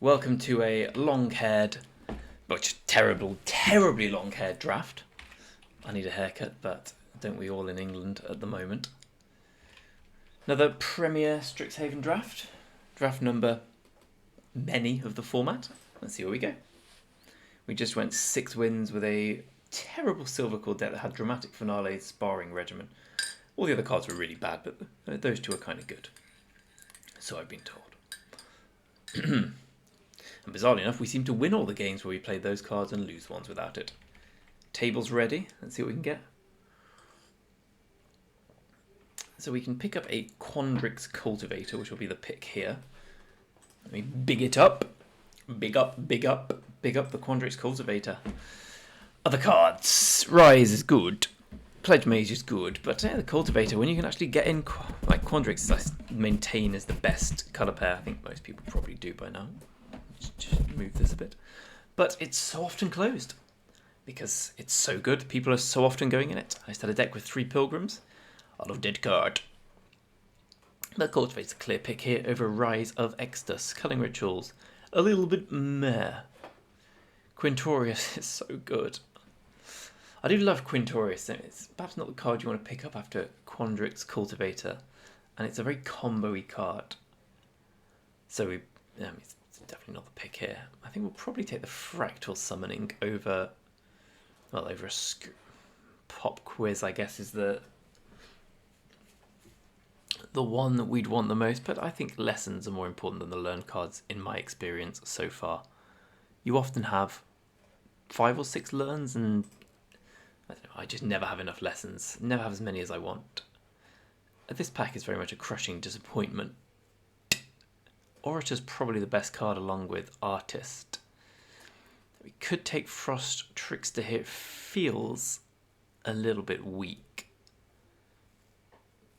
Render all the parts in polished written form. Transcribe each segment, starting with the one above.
Welcome to a long-haired, but terribly long-haired draft. I need a haircut, but don't we all in England at the moment? Another premier Strixhaven draft. Draft number many of the format. Let's see where we go. We just went 6 wins with a terrible silver core deck that had dramatic finale, sparring regimen. All the other cards were really bad, but those two are kind of good. So I've been told. And bizarrely enough, we seem to win all the games where we play those cards and lose ones without it. Table's ready. Let's see what we can get. So we can pick up a Quandrix Cultivator, which will be the pick here. Let me big it up. Big up the Quandrix Cultivator. Other cards. Rise is good. Pledge Mage is good. But the Cultivator, when you can actually get in... Like Quandrix, I maintain is the best colour pair. I think most people probably do by now. Just move this a bit. But it's so often closed. Because it's so good. People are so often going in it. I just had a deck with 3 Pilgrims. I love dead card. The Cultivator's a clear pick here over Rise of Exodus. Culling Rituals. A little bit meh. Quintorius is so good. I do love Quintorius. It's perhaps not the card you want to pick up after Quandrix Cultivator. And it's a very combo-y card. So it's definitely not the pick here. I think we'll probably take the Fractal Summoning over... Well, over a Pop Quiz, I guess, is the one that we'd want the most. But I think lessons are more important than the learn cards in my experience so far. You often have 5 or 6 learns and... I don't know, I just never have enough lessons. Never have as many as I want. This pack is very much a crushing disappointment. Orator's probably the best card along with Artist. We could take Frost Trickster here. It feels a little bit weak.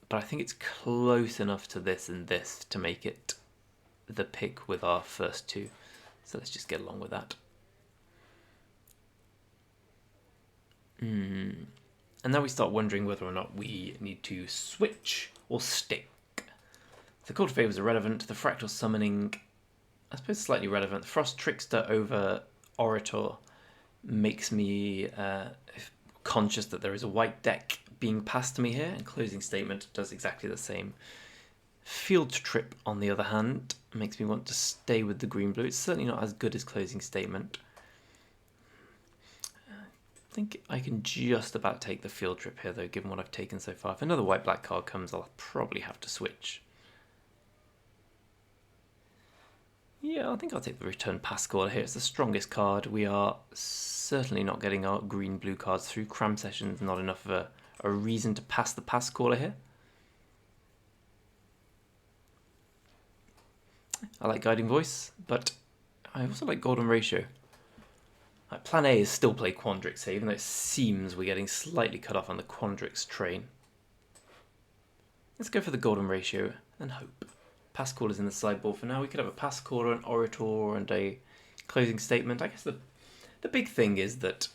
But I think it's close enough to this and this to make it the pick with our first 2. So let's just get along with that. And now we start wondering whether or not we need to switch or stick. The Cultivator was irrelevant. The Fractal Summoning, I suppose, slightly relevant. The Frost Trickster over Orator makes me conscious that there is a white deck being passed to me here, and Closing Statement does exactly the same. Field Trip, on the other hand, makes me want to stay with the green-blue. It's certainly not as good as Closing Statement. I think I can just about take the Field Trip here, though, given what I've taken so far. If another white-black card comes, I'll probably have to switch. Yeah, I think I'll take the Return Pass Caller here. It's the strongest card. We are certainly not getting our green-blue cards through. Cram Session's not enough of a reason to pass the Pass Caller here. I like Guiding Voice, but I also like Golden Ratio. Plan A is still play Quandrix here, even though it seems we're getting slightly cut off on the Quandrix train. Let's go for the Golden Ratio and hope. Pass Caller is in the sideboard for now. We could have a Pass Caller, an Orator, and a Closing Statement. I guess the big thing is that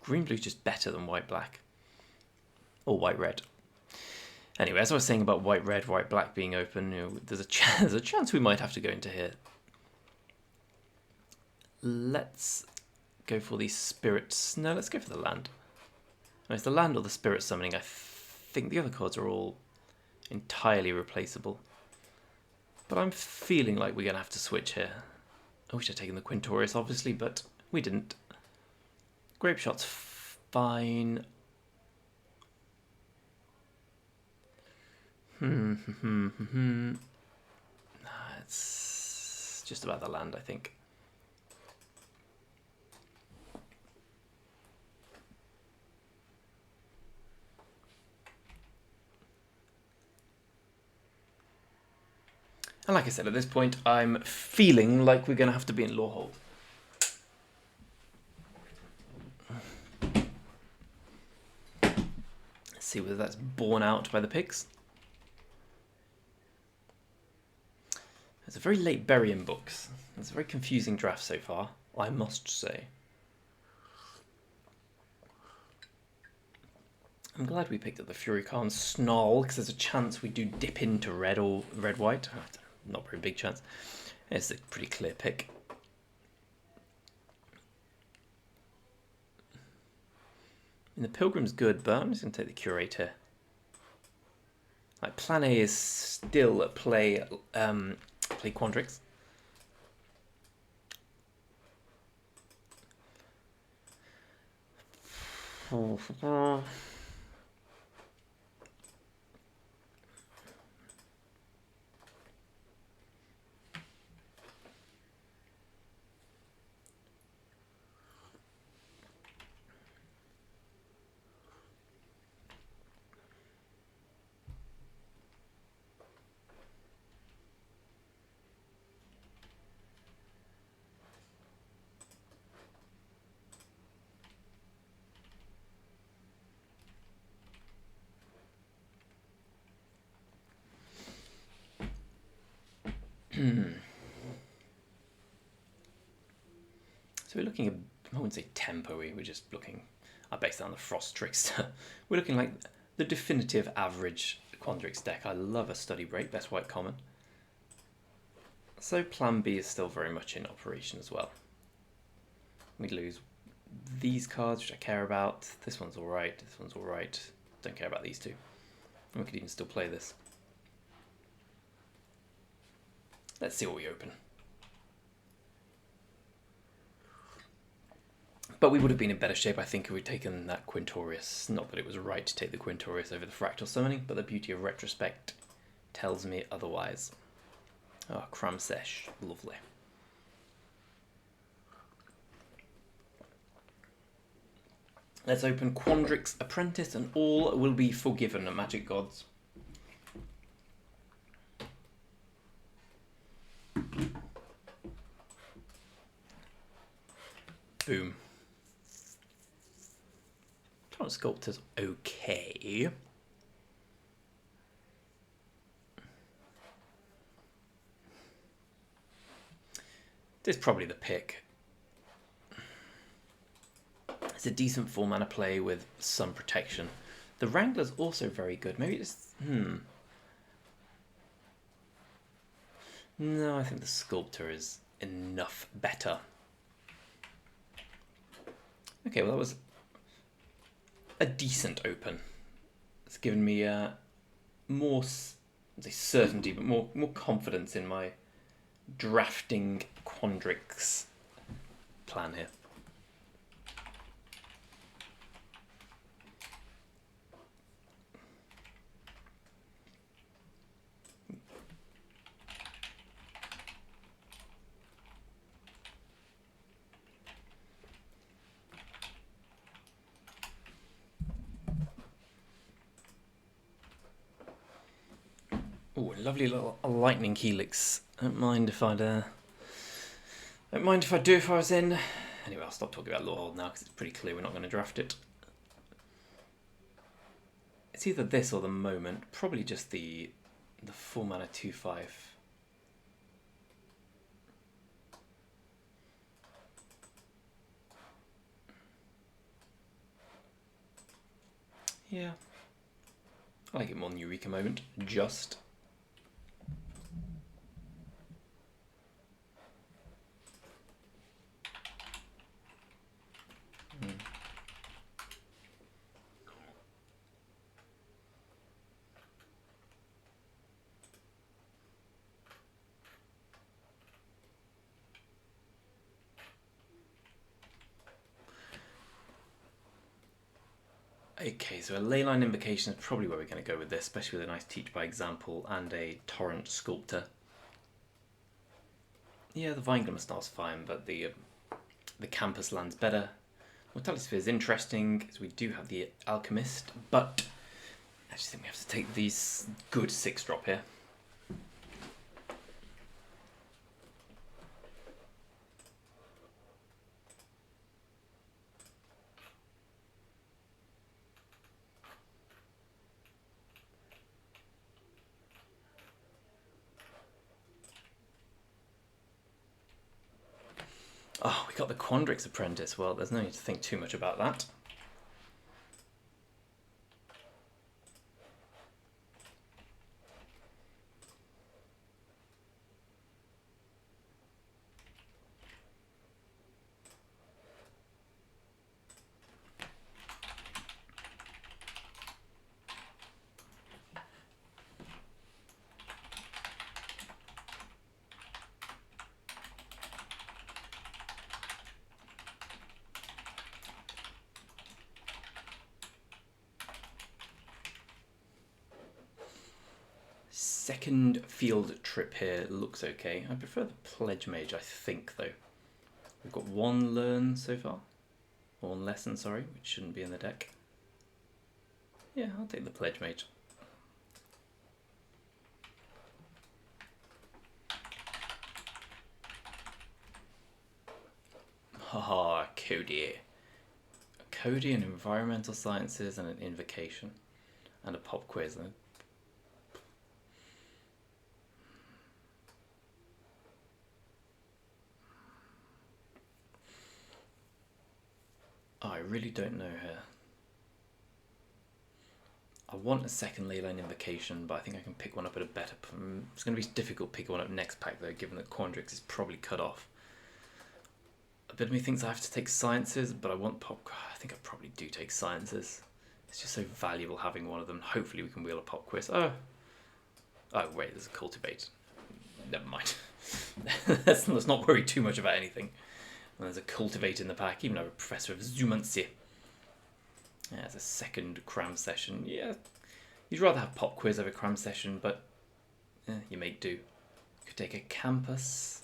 green-blue is just better than white-black. Or white-red. Anyway, as I was saying about white-red, white-black being open, there's a chance we might have to go into here. Let's go for the Spirits. No, let's go for the land. No, it's the land or the Spirit Summoning. I think the other cards are all entirely replaceable. But I'm feeling like we're going to have to switch here. I wish I'd taken the Quintorius, obviously, but we didn't. Grape Shot's fine. It's just about the land, I think. And like I said, at this point, I'm feeling like we're going to have to be in Lawhold. Let's see whether that's borne out by the picks. It's a very late bury in books. It's a very confusing draft so far, I must say. I'm glad we picked up the Fury Khan Snarl, because there's a chance we do dip into red or red-white. Not very big chance. It's a pretty clear pick. And the Pilgrim's good, but I'm just going to take the Curator. Like, plan A is still at play, play Quandrix. So we're looking at, I wouldn't say tempo-y, we're just looking, I based it on the Frost Trickster. We're looking like the definitive average Quandrix deck. I love a Study Break, best white common. So plan B is still very much in operation as well. We lose these cards, which I care about. This one's alright, this one's alright. Don't care about these two. And we could even still play this. Let's see what we open. But we would have been in better shape, I think, if we'd taken that Quintorius. Not that it was right to take the Quintorius over the Fractal Summoning, but the beauty of retrospect tells me otherwise. Oh, Cramsesh. Lovely. Let's open Quandrix Apprentice, and all will be forgiven, Magic Gods. Boom. Torrent Sculptor's okay. This is probably the pick. It's a decent 4-mana play with some protection. The Wrangler's also very good. Maybe it's... No, I think the Sculptor is enough better. Okay, well that was a decent open. It's given me more, I'd say certainty, but more confidence in my drafting Quandrix plan here. Oh, lovely little lightning helix. Don't mind if I do if I was in. Anyway, I'll stop talking about Lorehold now because it's pretty clear we're not going to draft it. It's either this or the moment. Probably just the 4-mana 2/5. Yeah. I like it more than Eureka Moment. Just. Okay, so a Leyline Invocation is probably where we're going to go with this, especially with a nice Teach by Example and a Torrent Sculptor. Yeah, the Vineglamour fine, but the Campus land's better. Mortality Sphere is interesting, because we do have the Alchemist, but I just think we have to take these good 6-drop here. Oh, we got the Quandrix Apprentice. Well, there's no need to think too much about that. second field trip here looks okay. I prefer the Pledge Mage, I think, though. We've got one learn so far. Or one lesson, sorry, which shouldn't be in the deck. Yeah, I'll take the Pledge Mage. Haha, Cody. Cody and Environmental Sciences and an Invocation. And a pop quiz. Oh, I really don't know here. I want a second Leyline Invocation, but I think I can pick one up at a better... It's going to be difficult picking one up next pack, though, given that Quandrix is probably cut off. A bit of me thinks I have to take Sciences, but I want pop... I think I probably do take Sciences. It's just so valuable having one of them. Hopefully we can wheel a pop quiz. Oh, wait, there's a Cultivate. Never mind. let's not worry too much about anything. And there's a Cultivate in the pack, even though a Professor of Zoomancy. Yeah, there's a second cram session. Yeah, you'd rather have pop quiz over cram session, but you make do. You could take a campus.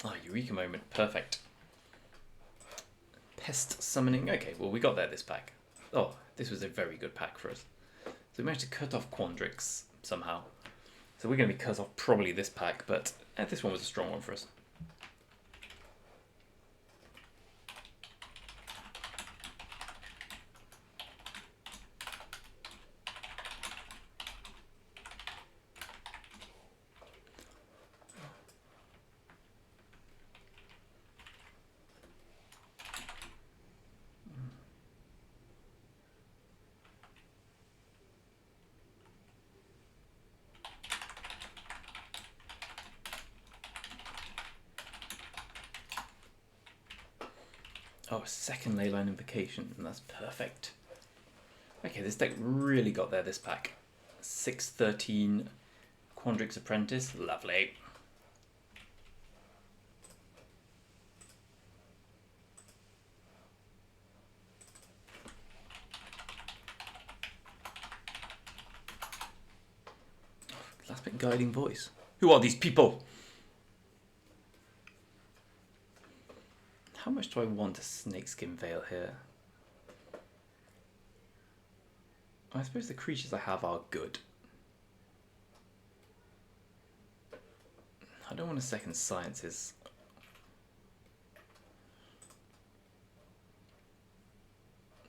Nah. Oh, Eureka moment. Perfect. Pest summoning. Okay, well, we got there this pack. Oh, this was a very good pack for us. So we managed to cut off Quandrix somehow. So we're going to be cut off probably this pack, but this one was a strong one for us. Oh, a second Leyline Invocation, and that's perfect. Okay, this deck really got there this pack. 6-13 Quandrix Apprentice, lovely. Last bit Guiding Voice. Who are these people? How much do I want a Snakeskin Veil here? I suppose the creatures I have are good. I don't want a second Sciences.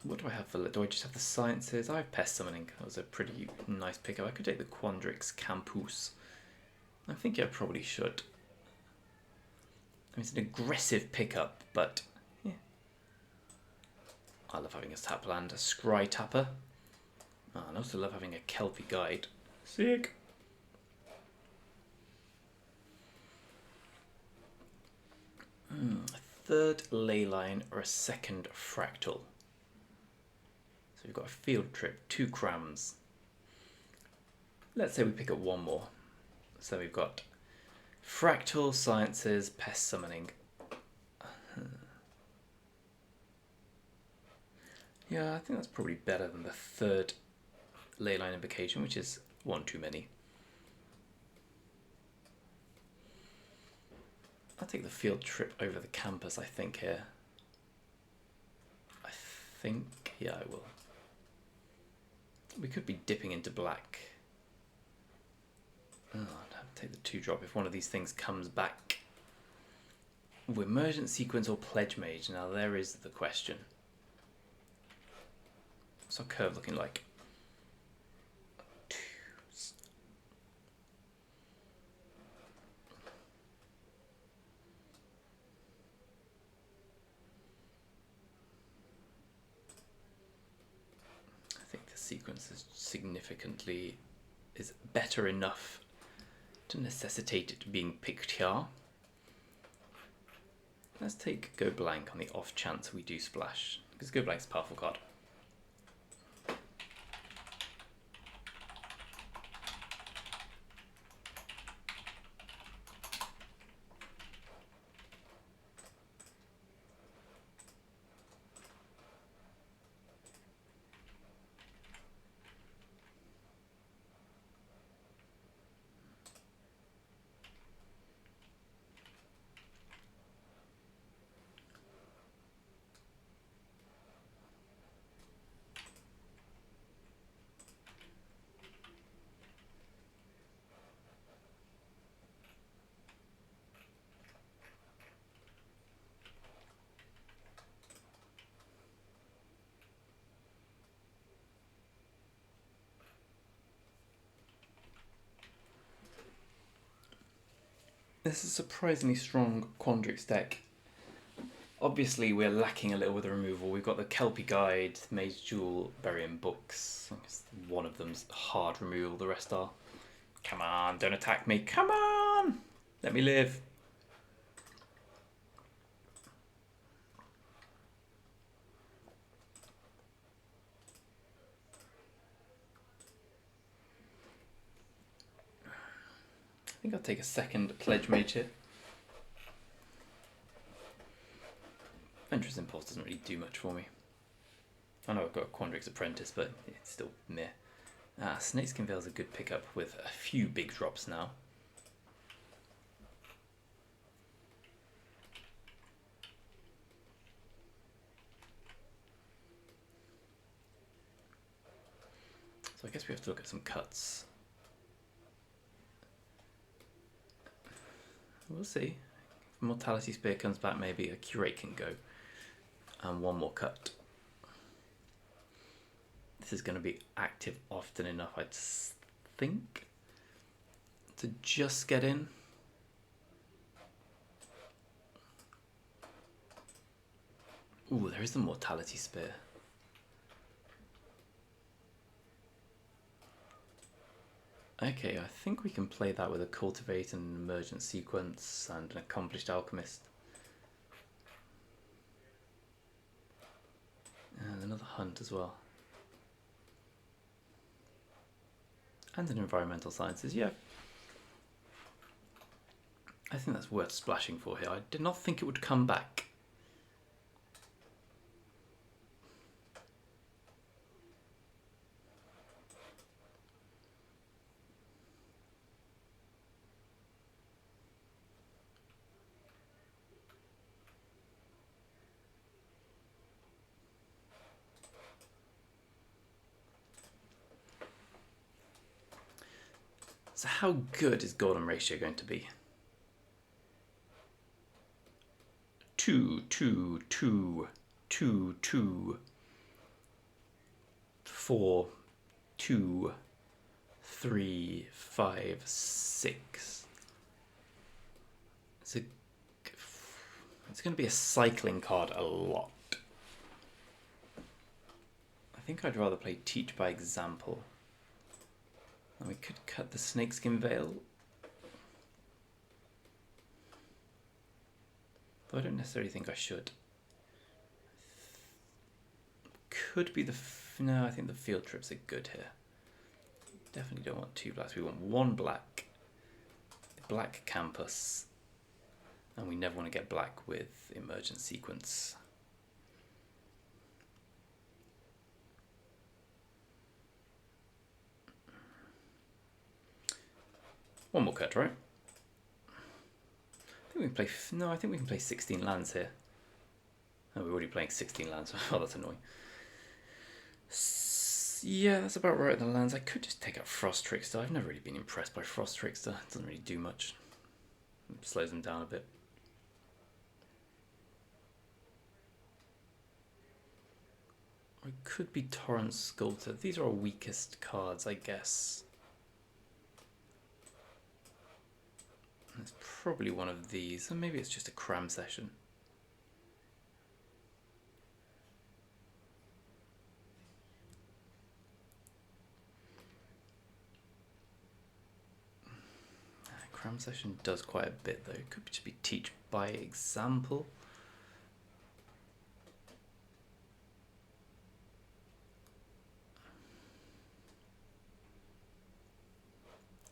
What do I have for... Do I just have the Sciences? I have Pest Summoning. That was a pretty nice pickup. I could take the Quandrix Campus. I think I probably should. I mean, it's an aggressive pickup, but yeah. I love having a tap land, a Scry Tapper. Oh, and I also love having a Kelpie Guide. Sick. A third Leyline or a second Fractal. So we've got a Field Trip, 2 crams. Let's say we pick up one more. So we've got Fractal, Sciences, Pest Summoning. Yeah, I think that's probably better than the third Leyline Invocation, which is one too many. I'll take the Field Trip over the Campus, I think, here. Yeah, I will. We could be dipping into black. Oh, I'd have to take the 2-drop if one of these things comes back. Emergent Sequence or Pledge Mage? Now there is the question. What's our curve looking like? I think the sequence is better enough to necessitate it being picked here. Let's take Go Blank on the off chance we do splash, because Go Blank's a powerful card. This is a surprisingly strong Quandrix deck. Obviously, we're lacking a little with the removal. We've got the Kelpie Guide, Mage Jewel, Burying Books. I guess one of them's hard removal, the rest are. Come on, don't attack me. Come on! Let me live. I think I'll take a second Pledge Mage here. Venturous Impulse doesn't really do much for me. I know I've got a Quandrix Apprentice, but it's still meh. Snakeskin Veil's a good pickup with a few big drops now. So I guess we have to look at some cuts. We'll see. If Mortality Spear comes back, maybe a Curate can go. And one more cut. This is going to be active often enough, I think, to just get in. Ooh, there is the Mortality Spear. Okay, I think we can play that with a Cultivate and an Emergent Sequence and an Accomplished Alchemist. And another Hunt as well. And an Environmental Sciences, yeah. I think that's worth splashing for here. I did not think it would come back. So how good is Golden Ratio going to be? 2, 2, 2, 2, 2, 4, 2, 3, 5, 6. It's going to be a cycling card a lot. I think I'd rather play Teach by Example. And we could cut the Snakeskin Veil. Though I don't necessarily think I should. Could be the... No, I think the field trips are good here. Definitely don't want 2 blacks. We want 1 black. Black Campus. And we never want to get black with Emergent Sequence. One more cut, right? I think we can play... No, I think we can play 16 lands here. Oh, we're already playing 16 lands. Oh, that's annoying. Yeah, that's about right, the lands. I could just take out Frost Trickster. I've never really been impressed by Frost Trickster. It doesn't really do much. It slows them down a bit. Or it could be Torrent Sculptor. These are our weakest cards, I guess. It's probably one of these, or maybe it's just a cram session. Cram session does quite a bit though. It could just be Teach by Example.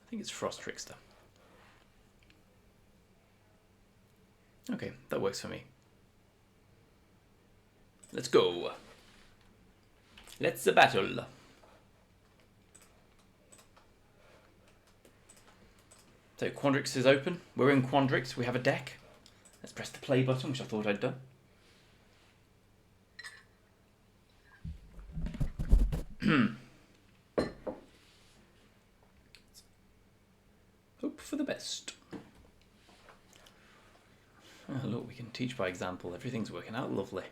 I think it's Frost Trickster. Okay, that works for me. Let's go. Let's battle. So Quandrix is open. We're in Quandrix. We have a deck. Let's press the play button, which I thought I'd done. Hope for the best. Oh, look, we can teach by example. Everything's working out lovely.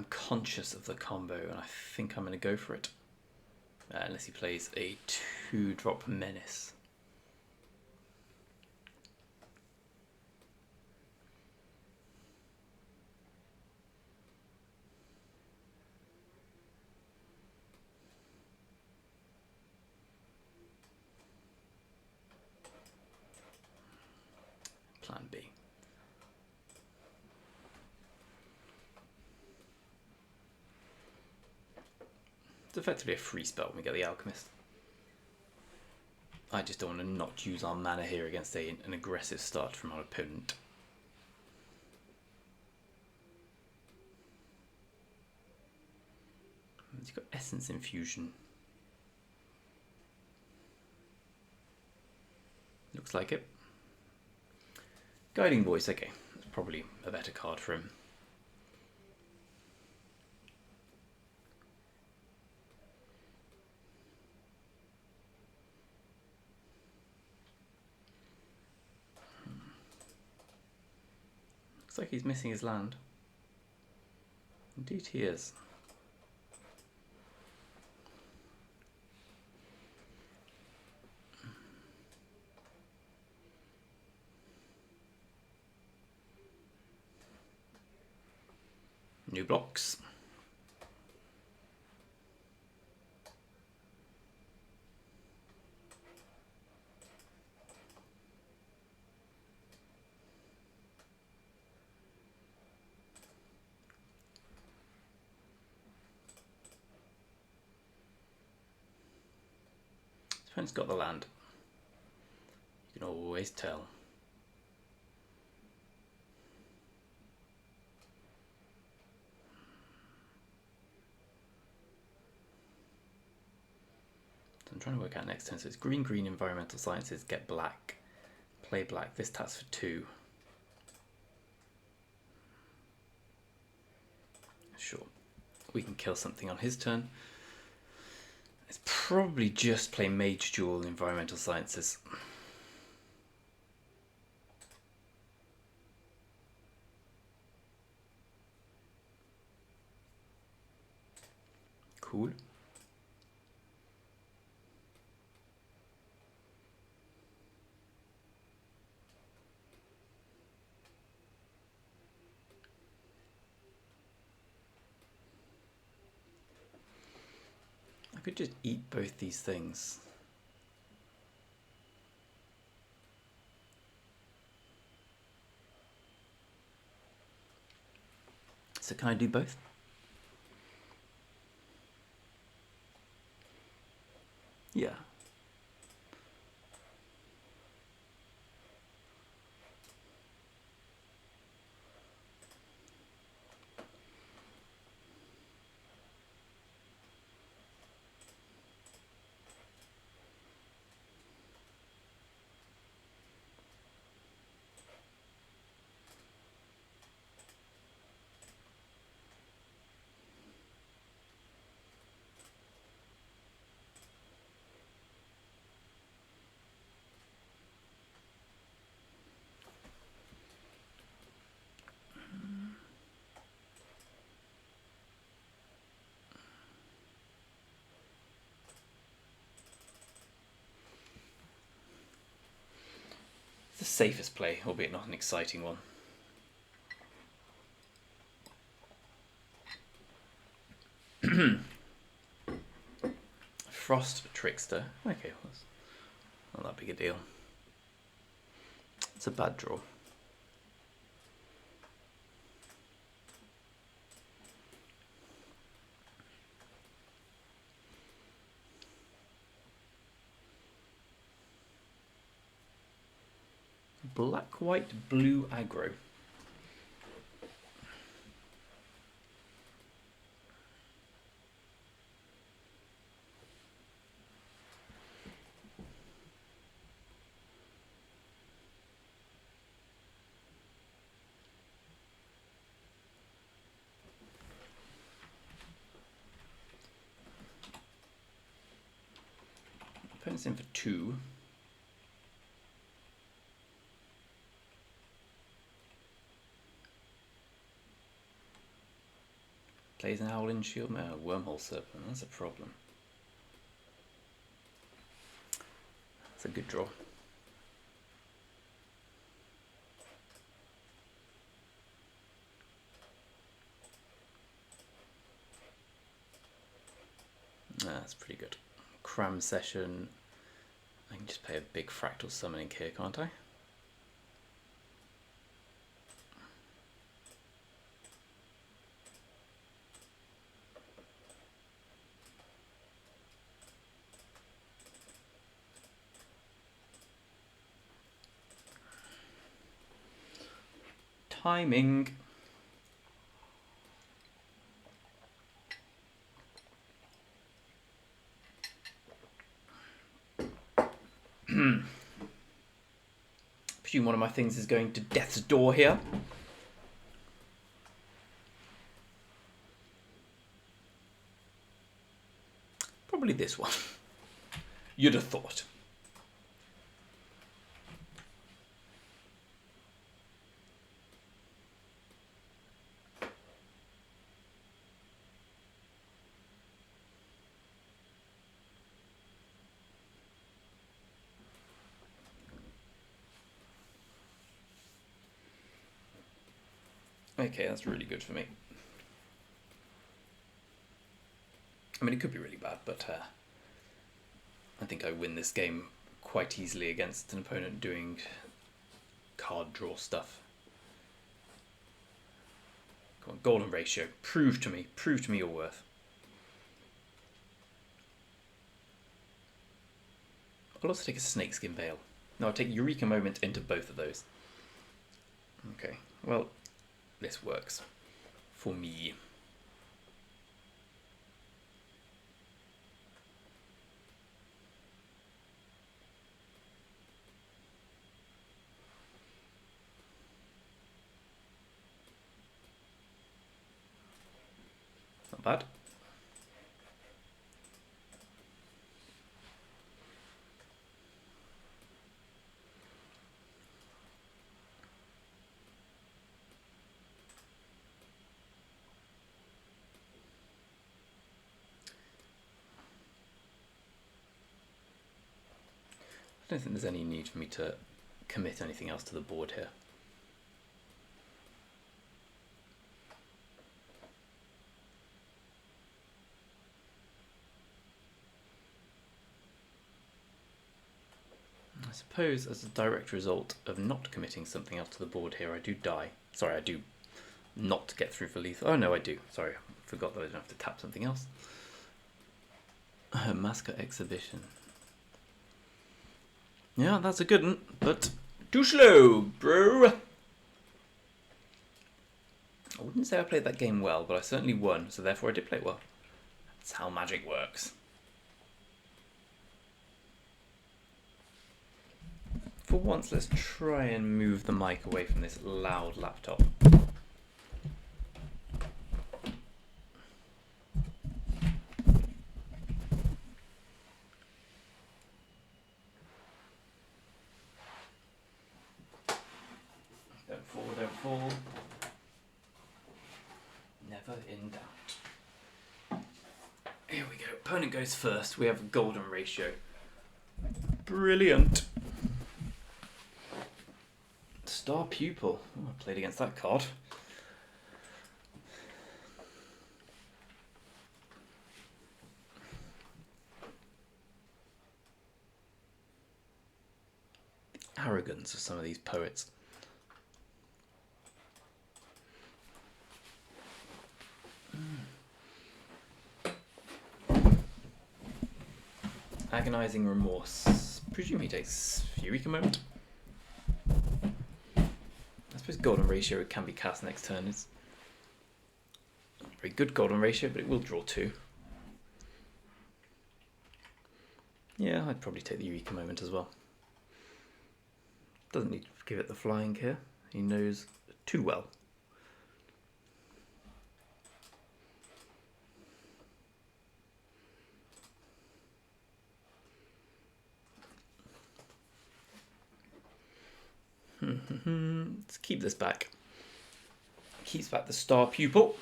I'm conscious of the combo, and I think I'm going to go for it. Unless he plays a 2-drop menace. Plan B. It's effectively a free spell when we get the Alchemist. I just don't want to not use our mana here against an aggressive start from our opponent. He's got Essence Infusion. Looks like it. Guiding Voice, okay. That's probably a better card for him. Looks like he's missing his land. Indeed he is. New blocks. Opponent's got the land. You can always tell. So I'm trying to work out next turn. So it's green, green, environmental sciences, get black, play black. This taps for 2. Sure. We can kill something on his turn. It's probably just play Mage Duel Environmental Sciences. Cool. I could just eat both these things. So can I do both? Yeah. The safest play, albeit not an exciting one. Frost Trickster. Okay, well, that's not that big a deal. It's a bad draw. Black, white, blue aggro. Opponent's in for 2. Plays an owl in shield. Oh, wormhole serpent. That's a problem. That's a good draw. That's pretty good. Cram session. I can just play a big fractal summoning here, can't I? Timing. Presume one of my things is going to death's door here. Probably this one. You'd have thought. Okay, that's really good for me. I mean, it could be really bad, but I think I win this game quite easily against an opponent doing card draw stuff. Come on, golden ratio. Prove to me your worth. I'll also take a snakeskin veil. No, I'll take Eureka Moment into both of those. Okay, well, this works for me. Not bad. I don't think there's any need for me to commit anything else to the board here. I suppose as a direct result of not committing something else to the board here, I do die. Sorry, I do not get through for lethal. Oh no, I do. Sorry, I forgot that I don't have to tap something else. Mascot exhibition. Yeah, that's a good one, but too slow, bro. I wouldn't say I played that game well, but I certainly won, so therefore I did play well. That's how magic works. For once, let's try and move the mic away from this loud laptop. Don't fall. Never in doubt. Here we go. Opponent goes first. We have a golden ratio. Brilliant. Star Pupil. Oh, I played against that card. The arrogance of some of these poets. Agonizing Remorse. Presume he takes Eureka Moment. I suppose Golden Ratio can be cast next turn. It's a very good Golden Ratio, but it will draw 2. Yeah, I'd probably take the Eureka Moment as well. Doesn't need to give it the flying here. He knows too well. Let's keep this back. Keeps back the Star Pupil.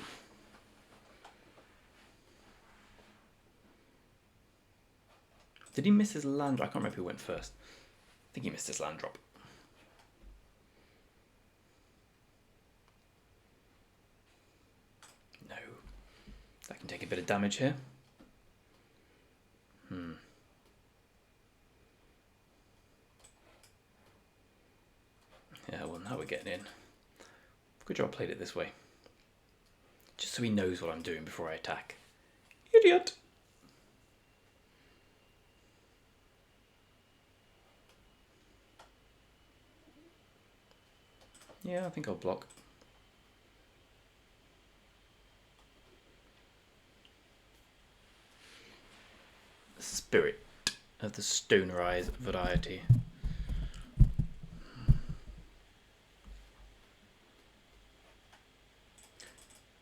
Did he miss his land drop? I can't remember who went first. I think he missed his land drop. No. That can take a bit of damage here. Yeah, well, now we're getting in. Good job I played it this way. Just so he knows what I'm doing before I attack. Idiot! Yeah, I think I'll block. Spirit of the Stoner Eyes variety.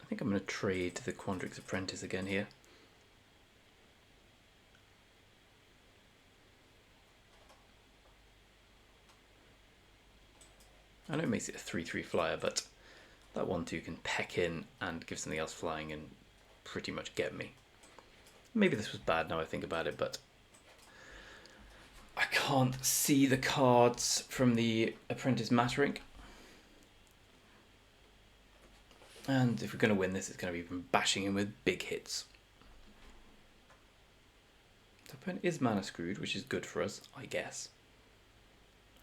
I think I'm going to trade the Quandrix Apprentice again here. I know it makes it a 3/3 flyer, but that 1/2 can peck in and give something else flying and pretty much get me. Maybe this was bad now I think about it, but I can't see the cards from the Apprentice mattering. And if we're going to win this, it's going to be from bashing him with big hits. The opponent is mana screwed, which is good for us, I guess.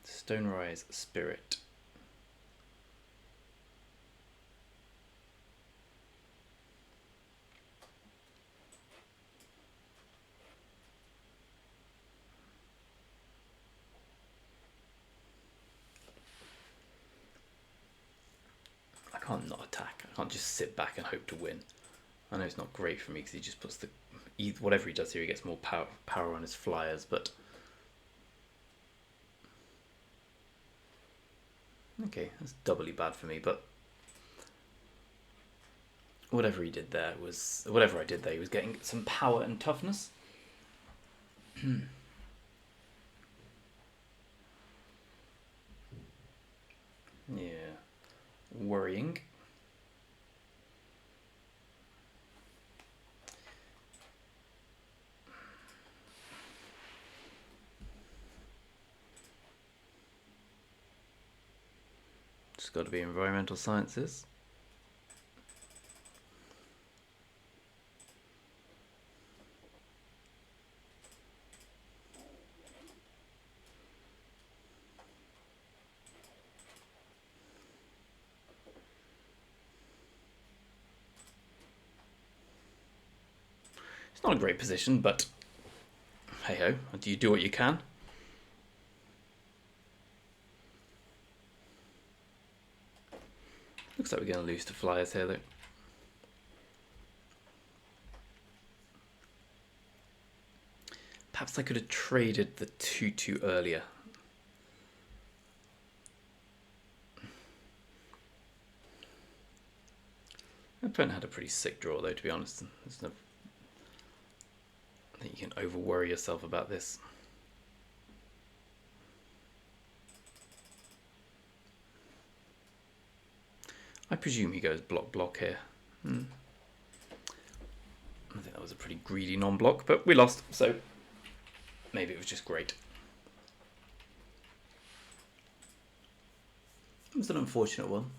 Stoner Eyes Spirit. I can't not attack. I can't just sit back and hope to win. I know it's not great for me because he just puts the... whatever he does here, he gets more power on his flyers, but... Okay, that's doubly bad for me, but... whatever he did there was... whatever I did there, he was getting some power and toughness. Yeah. Worrying. Just got to be environmental sciences. It's not a great position, but hey ho, do you do what you can? Looks like we're going to lose to flyers here though. Perhaps I could have traded the 2/2 earlier. My opponent had a pretty sick draw though, to be honest. I think you can over worry yourself about this. I presume he goes block here. I think that was a pretty greedy non-block, but we lost, so maybe it was just great. It was an unfortunate one.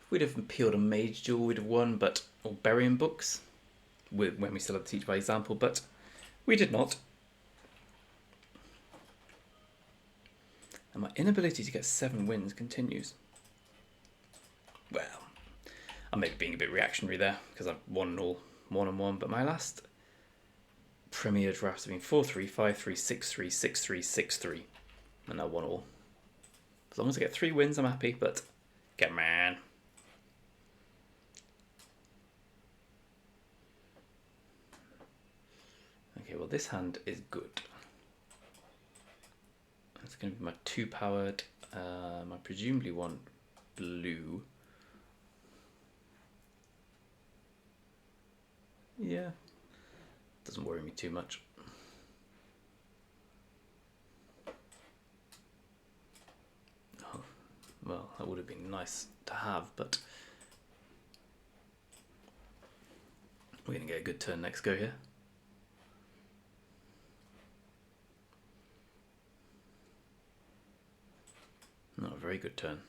If we'd have peeled a Mage Duel, we'd have won, or Burying Books, when we still had to teach by example, but we did not. And my inability to get 7 wins continues. Well, I may be being a bit reactionary there because I've won all 1-on-1, but my last Premier drafts have been 4-3, 5-3, 6-3, 6-3, 6-3, and I won all. As long as I get 3 wins, I'm happy, but come on. Okay, well this hand is good. It's going to be my 2-powered. I presumably want blue. Yeah, doesn't worry me too much. Oh, well, that would have been nice to have, but we're going to get a good turn next go here. Not a very good turn.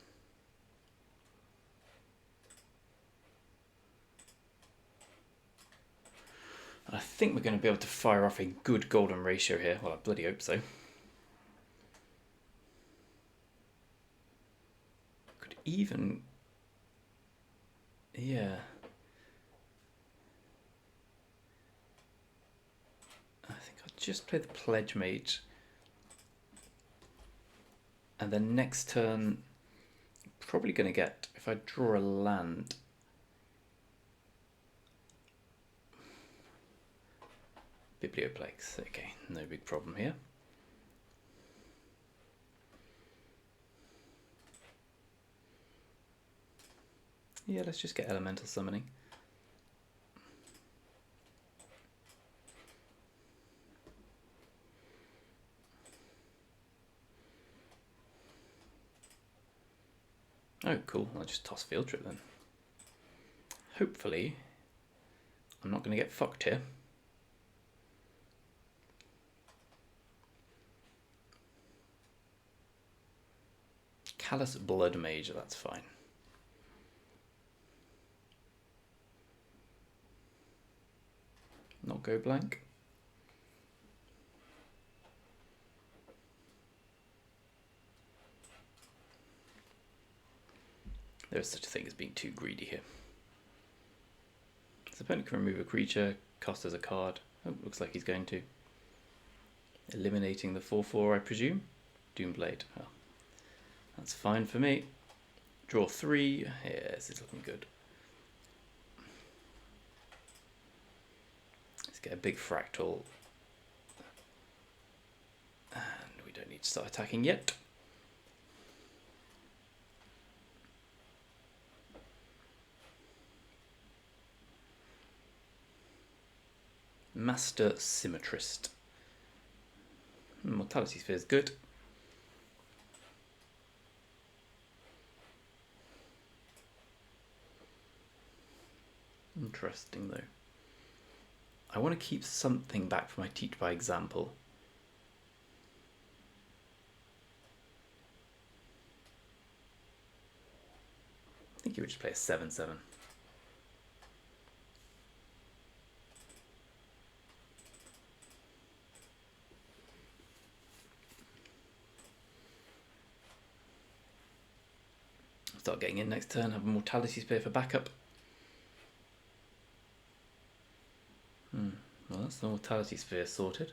I think we're going to be able to fire off a good golden ratio here. Well, I bloody hope so. Could even... yeah. I think I'll just play the Pledge Mage. And then next turn, probably going to get, if I draw a land... Biblioplex. Okay, no big problem here. Yeah, let's just get elemental summoning. Oh, cool. I'll just toss Field Trip then. Hopefully, I'm not going to get fucked here. Callous Blood Mage, that's fine. Not go blank. There is such a thing as being too greedy here. His opponent can remove a creature, cost as a card. Oh, looks like he's going to. Eliminating the 4/4, I presume. Doomblade. Oh, that's fine for me. Draw 3. Yeah, this is looking good. Let's get a big fractal. And we don't need to start attacking yet. Master Symmetrist. Mortality Sphere is good. Interesting though. I want to keep something back for my teach by example. I think you would just play a 7/7. Start getting in next turn, have a Mortality Spear for backup. Well, that's the Mortality Sphere sorted.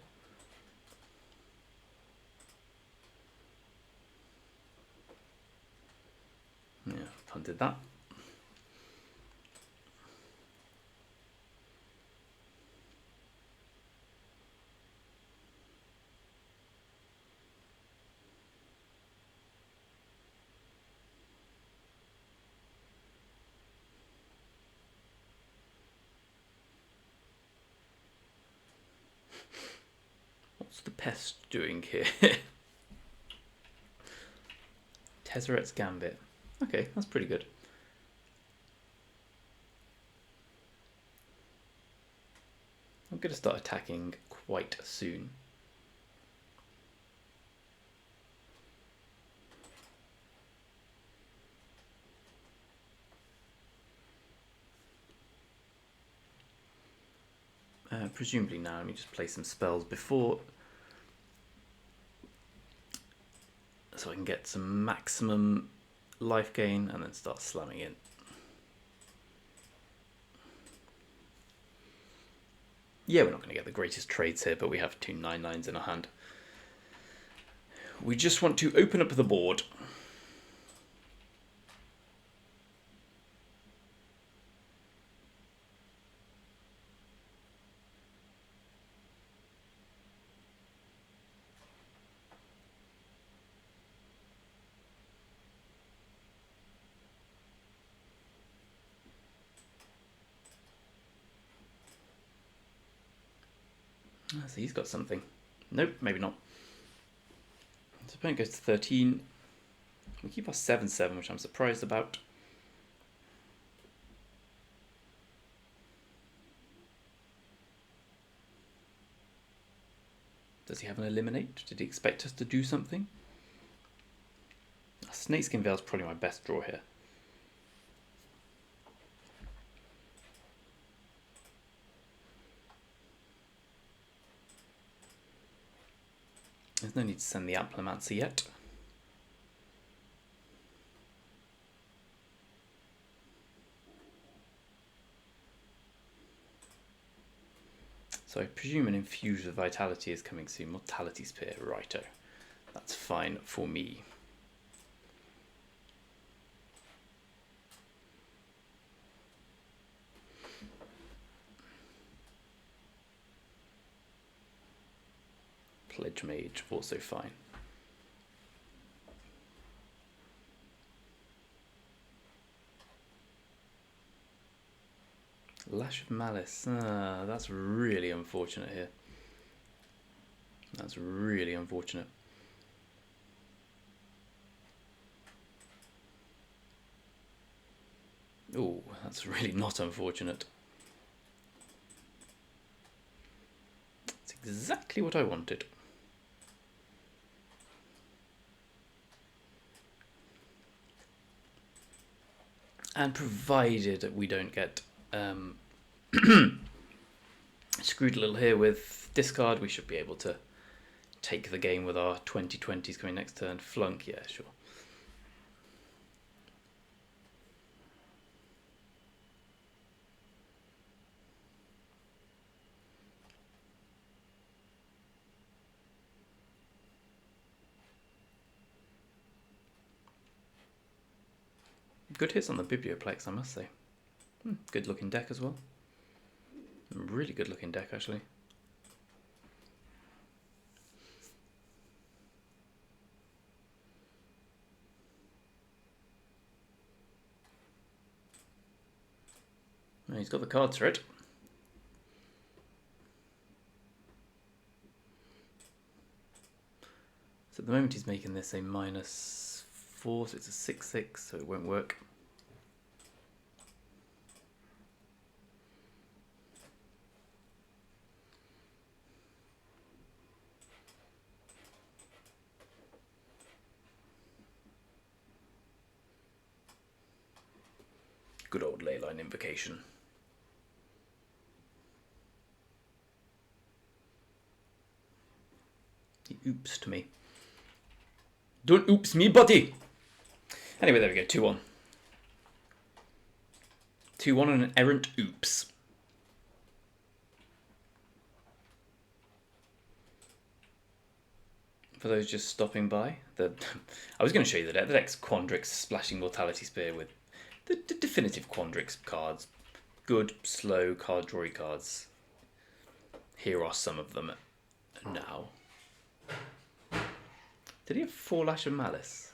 Yeah, punted that. What's the pest doing here? Tezzeret's Gambit. Okay, that's pretty good. I'm going to start attacking quite soon. Presumably now, let me just play some spells before, so I can get some maximum life gain and then start slamming in. Yeah, we're not going to get the greatest trades here, but we have 2 9/9s in our hand. We just want to open up the board. So he's got something. Nope, maybe not. So opponent goes to 13. We keep our 7/7, which I'm surprised about. Does he have an eliminate? Did he expect us to do something? Snakeskin Veil's probably my best draw here. There's no need to send the Applomancer yet. So I presume an Infuse of Vitality is coming soon. Mortality Spear, righto. That's fine for me. Pledge Mage, also fine. Lash of Malice, that's really unfortunate here. That's really unfortunate. Oh, that's really not unfortunate. That's exactly what I wanted. And provided we don't get screwed a little here with discard, we should be able to take the game with our 2020s coming next turn. Flunk, yeah, sure. Good hits on the Biblioplex, I must say. Good looking deck as well. Really good looking deck, actually. Oh, he's got the cards for it. So at the moment he's making this a -4, so it's a 6/6, so it won't work. Good old Leyline Invocation. He oops to me. Don't oops me, buddy! Anyway, there we go, 2-1. 2-1 and an errant oops. For those just stopping by, I was going to show you the deck. The deck's Quandrix Splashing Mortality Spear with the definitive Quandrix cards. Good, slow card drawy cards. Here are some of them now. Did he have 4 Lash of Malice?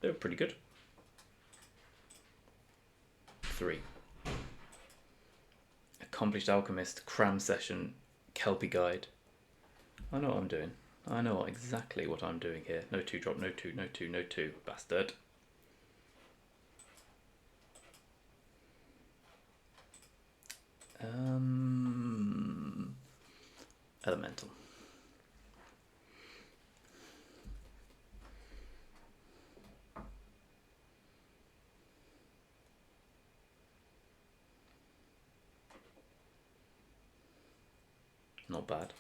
They were pretty good. 3. Accomplished Alchemist, Cram Session, Kelpie Guide. I know what I'm doing. I know exactly what I'm doing here. No 2-drop, no 2, no 2, no 2. Bastard. Elemental. Not bad.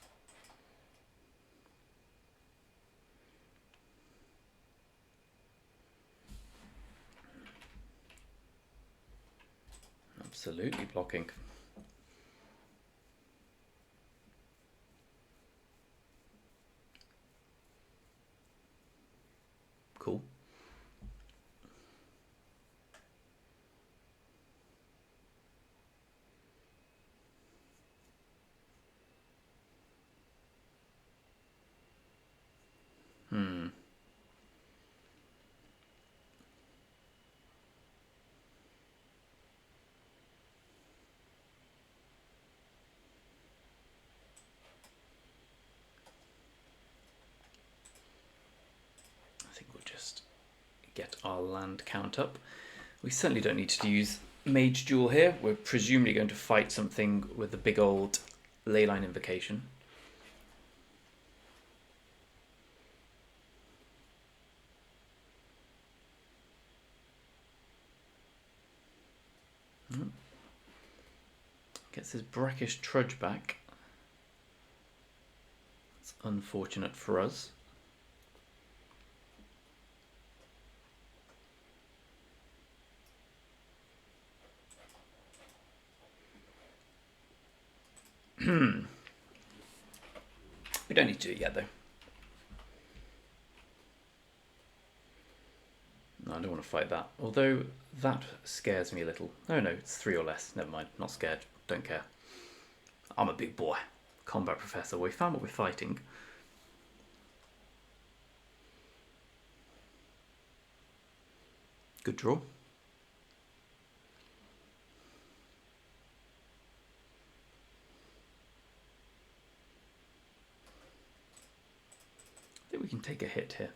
Absolutely blocking. Cool. I think we'll just get our land count up. We certainly don't need to use Mage Duel here. We're presumably going to fight something with the big old Leyline Invocation. Gets his brackish trudge back. It's unfortunate for us. We don't need to do it yet, though. No, I don't want to fight that. Although that scares me a little. No, it's 3 or less. Never mind. Not scared. Don't care. I'm a big boy. Combat professor. We found what we're fighting. Good draw. I think we can take a hit here.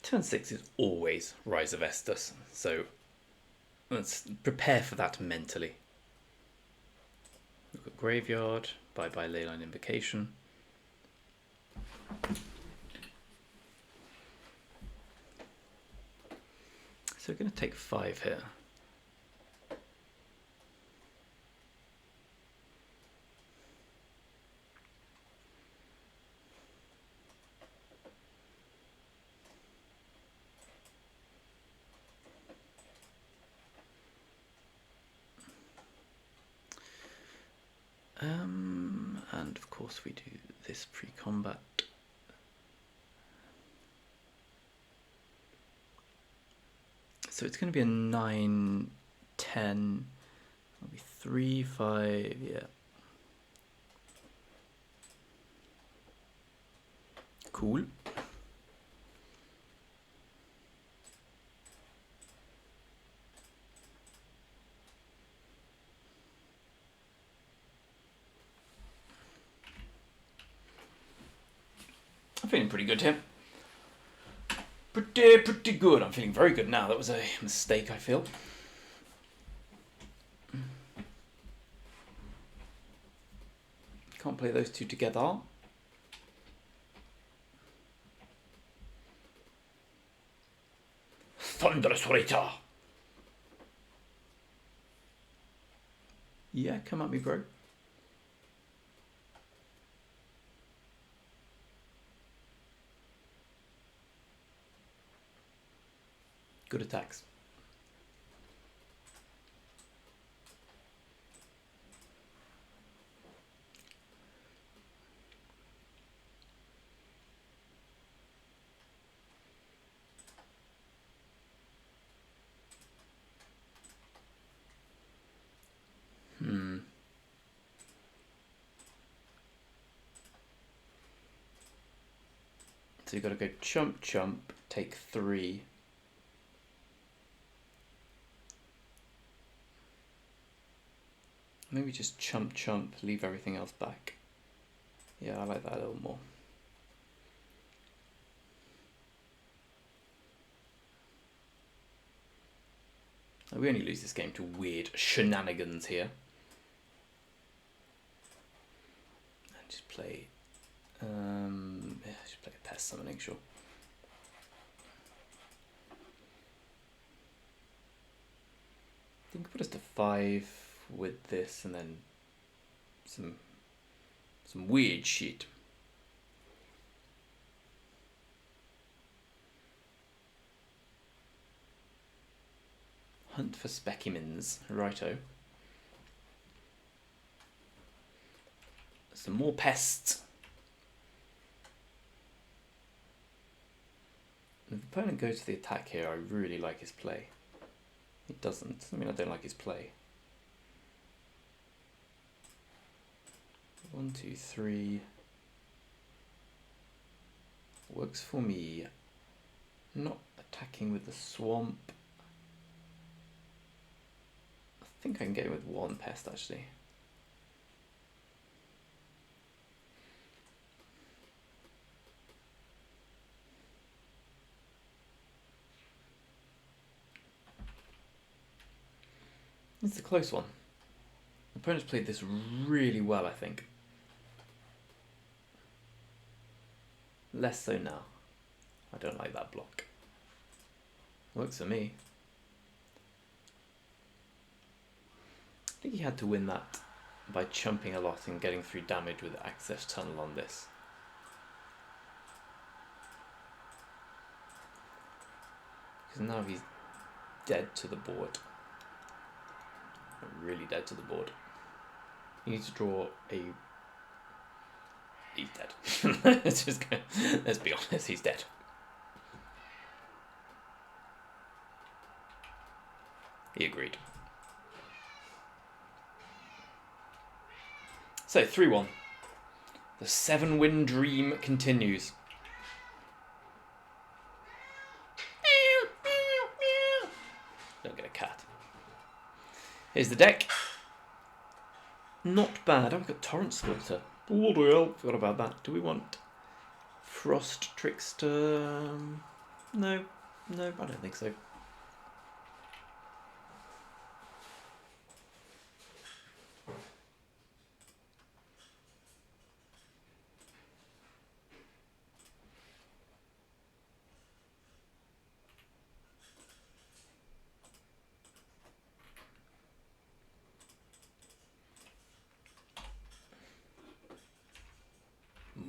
Turn 6 is always Rise of Estus, so let's prepare for that mentally. Look at Graveyard, bye-bye Leyline Invocation. So we're going to take 5 here. And of course we do this pre-combat. So it's going to be a 9, 10, it'll be 3, 5, yeah. Cool. I'm feeling pretty good here. Pretty good. I'm feeling very good now. That was a mistake, I feel. Can't play those two together. Thunderous Rita. Yeah, come at me, bro. Good attacks. So you've got to go chump, chump, take 3. Maybe just chump, chump, leave everything else back. Yeah, I like that a little more. We only lose this game to weird shenanigans here. And just play, just play a pest summoning, sure. I think put us to 5 with this, and then some weird shit. Hunt for specimens, righto. Some more pests. If the opponent goes to the attack here, I really like his play. He doesn't. I mean, I don't like his play. 1, 2, 3. Works for me. Not attacking with the swamp. I think I can get it with 1 pest actually. It's a close one. The opponent's played this really well, I think. Less so now. I don't like that block. Works for me. I think he had to win that by chumping a lot and getting through damage with access tunnel on this. Because now he's dead to the board. Really dead to the board. You need to draw a... He's dead. Let's be honest, he's dead. He agreed. So, 3-1. The 7-win dream continues. Don't get a cat. Here's the deck. Not bad. I've got Torrent Sculptor. Bloody hell, forgot about that. Do we want Frost Trickster? No, I don't think so.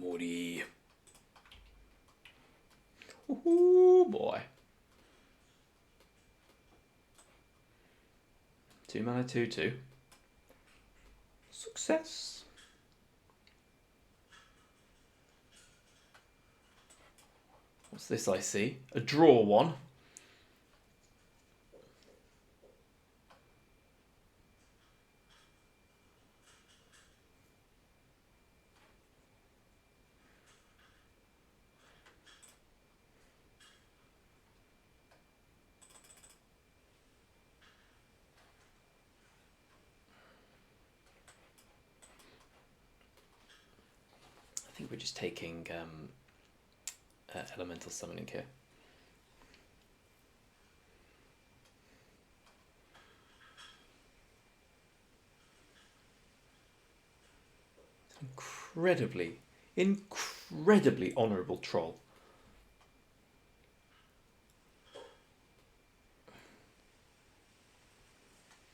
Morty. Ooh, boy. 2 mana, 2/2. Success. What's this I see? A draw one. I think we're just taking elemental summoning here. Incredibly honourable troll.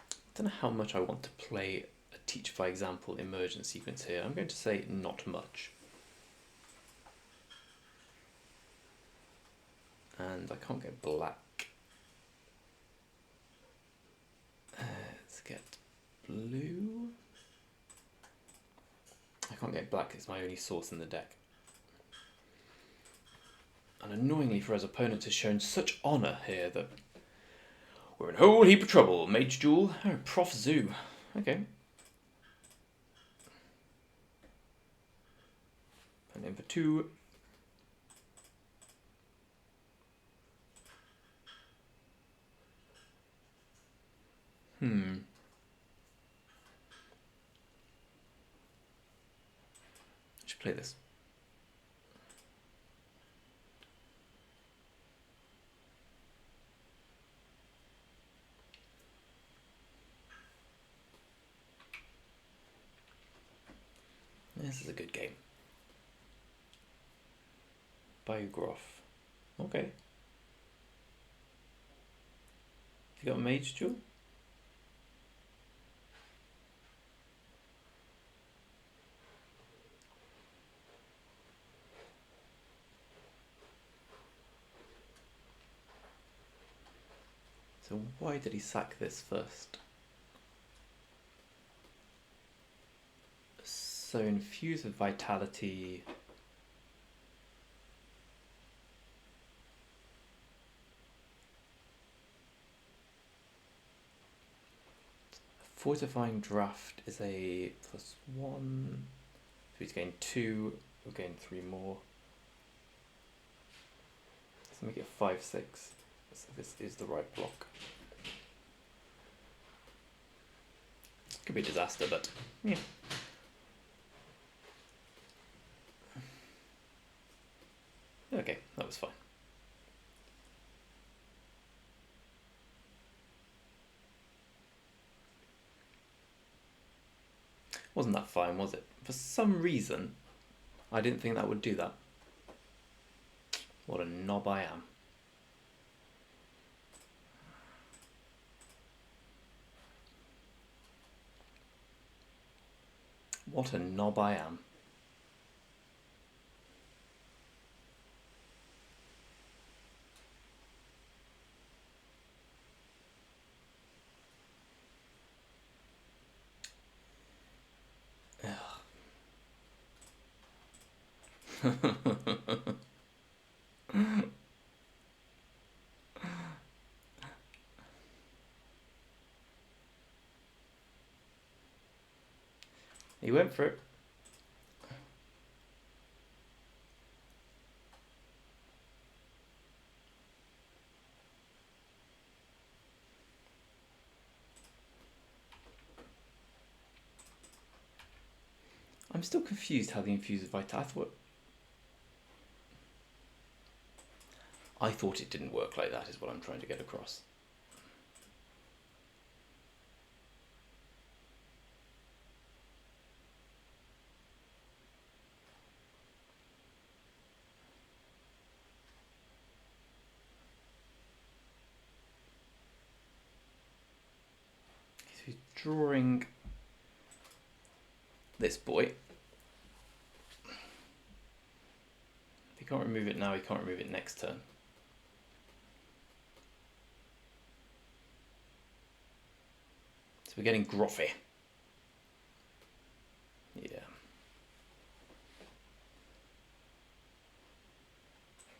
I don't know how much I want to play a Teach by Example emergent sequence here. I'm going to say not much. And I can't get black. Let's get blue. I can't get black, it's my only source in the deck. And annoyingly for his opponent has shown such honour here that we're in a whole heap of trouble. Mage Duel. Oh, Prof Zoo. Okay. And in for 2. I should play this. This is a good game. Biograph. Okay. You got Mage Duel? So why did he sack this first? So infuse with vitality. Fortifying Draft is a +1. So he's gained 2, we'll gain 3 more. Let's make it 5/6. So this is the right block. Could be a disaster, but yeah. Okay, that was fine. Wasn't that fine, was it? For some reason, I didn't think that would do that. What a knob I am. What a knob I am. He went for it. I'm still confused how the infuser vital. I thought it didn't work like that, is what I'm trying to get across. So he's drawing this boy. If he can't remove it now, he can't remove it next turn. So we're getting grotty. Yeah.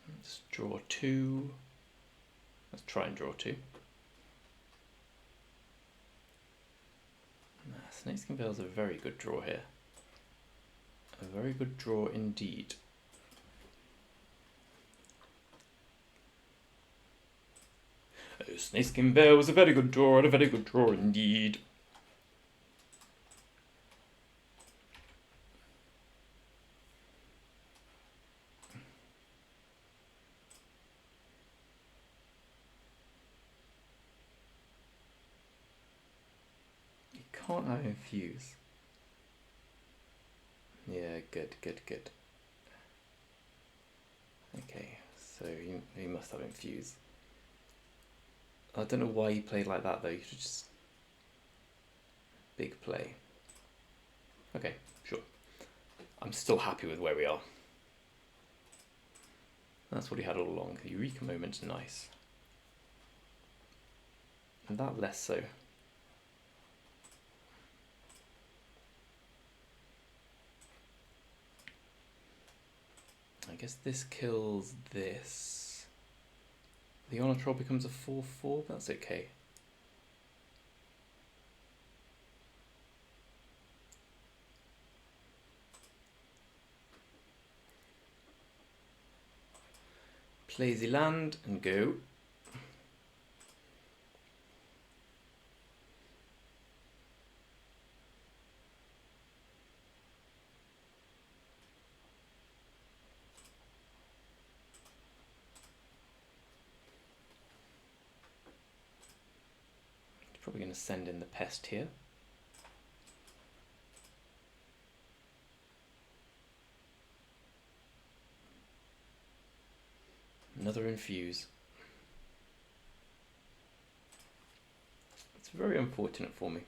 Let's draw 2. Let's try and draw 2. Snakeskin Veil's a very good draw here. A very good draw indeed. Oh, Snakeskin Veil was a very good draw and a very good draw indeed. You can't have infuse. Yeah, good. Okay, so he must have infuse. I don't know why he played like that though. You should just big play. Okay, sure. I'm still happy with where we are. That's what he had all along. The Eureka moment's nice. And that less so. I guess this kills this. The Honor Troll becomes a 4/4, that's okay. Play the land and go. Probably going to send in the pest here. Another infuse. It's very unfortunate for me.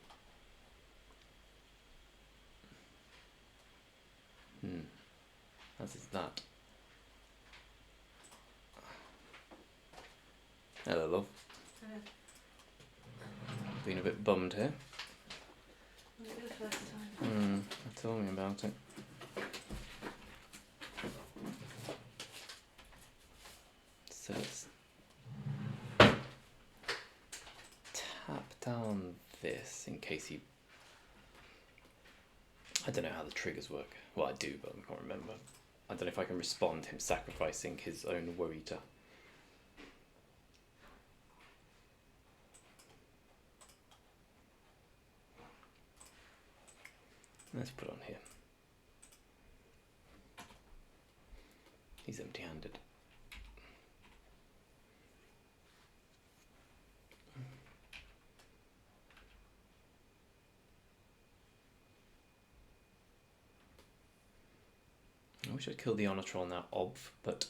As is that. Hello, love. Hello. Been a bit bummed here. Was it the first time? Tell me about it. So let's tap down this in case he... I don't know how the triggers work. Well, I do, but I can't remember. I don't know if I can respond to him sacrificing his own Warita. Let's put on here. He's empty-handed. wish I'd killed the Onatron now, but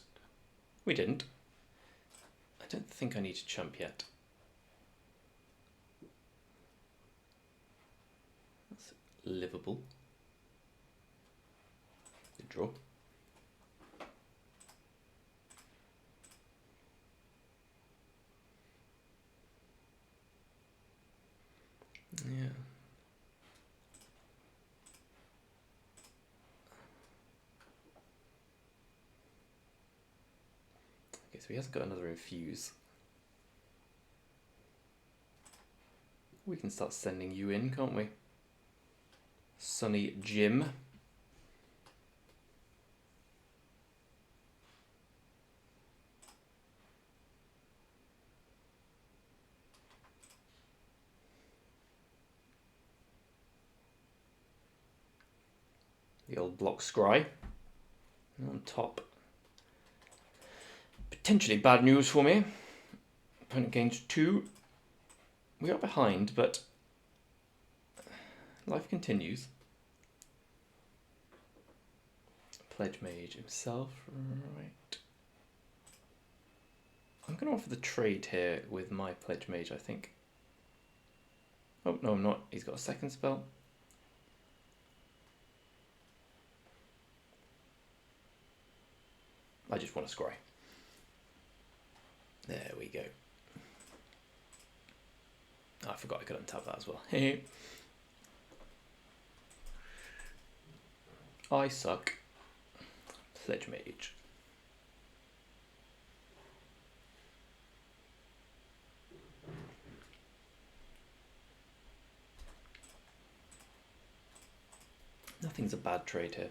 we didn't. I don't think I need to chump yet. That's livable. Good draw. Yeah. Okay, so he hasn't got another infuse. We can start sending you in, can't we? Sonny Jim. The old block scry. On top. Potentially bad news for me. Opponent gains 2. We are behind, but life continues. Pledge Mage himself, right. I'm going to offer the trade here with my Pledge Mage, I think. Oh, no, I'm not. He's got a second spell. I just want to scry. There we go. Oh, I forgot I could untap that as well. I suck. Pledge Mage. Nothing's a bad trade here.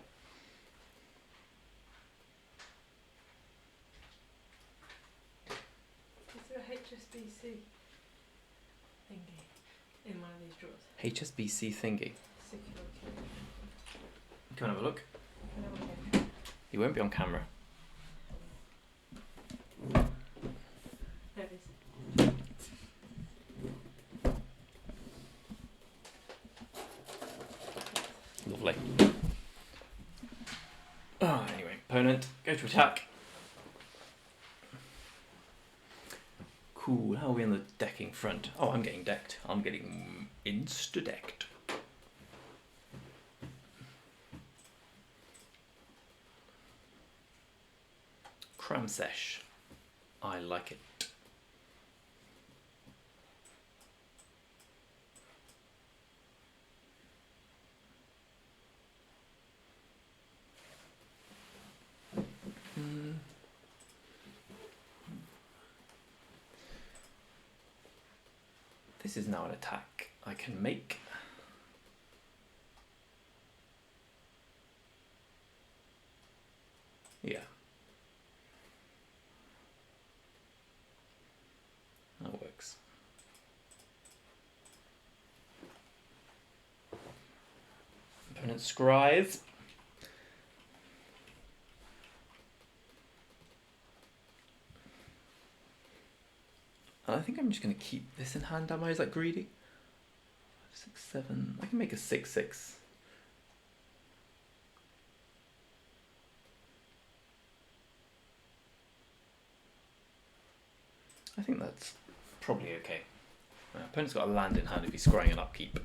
Is there a HSBC thingy in one of these drawers? HSBC thingy. Circular key. Come and have a look. Can I have a look? You won't be on camera. There it is. Lovely. Oh, anyway, opponent, go to attack. Cool, how are we on the decking front? Oh, I'm getting decked. I'm getting insta-decked. Cramsesh. I like it. This is now an attack I can make. Yeah. That works. Opponent scries. I think I'm just going to keep this in hand, am I? Is that greedy? 6, 7. I can make a 6/6. I think that's probably okay. Opponent's got a land in hand if he's scrying an upkeep.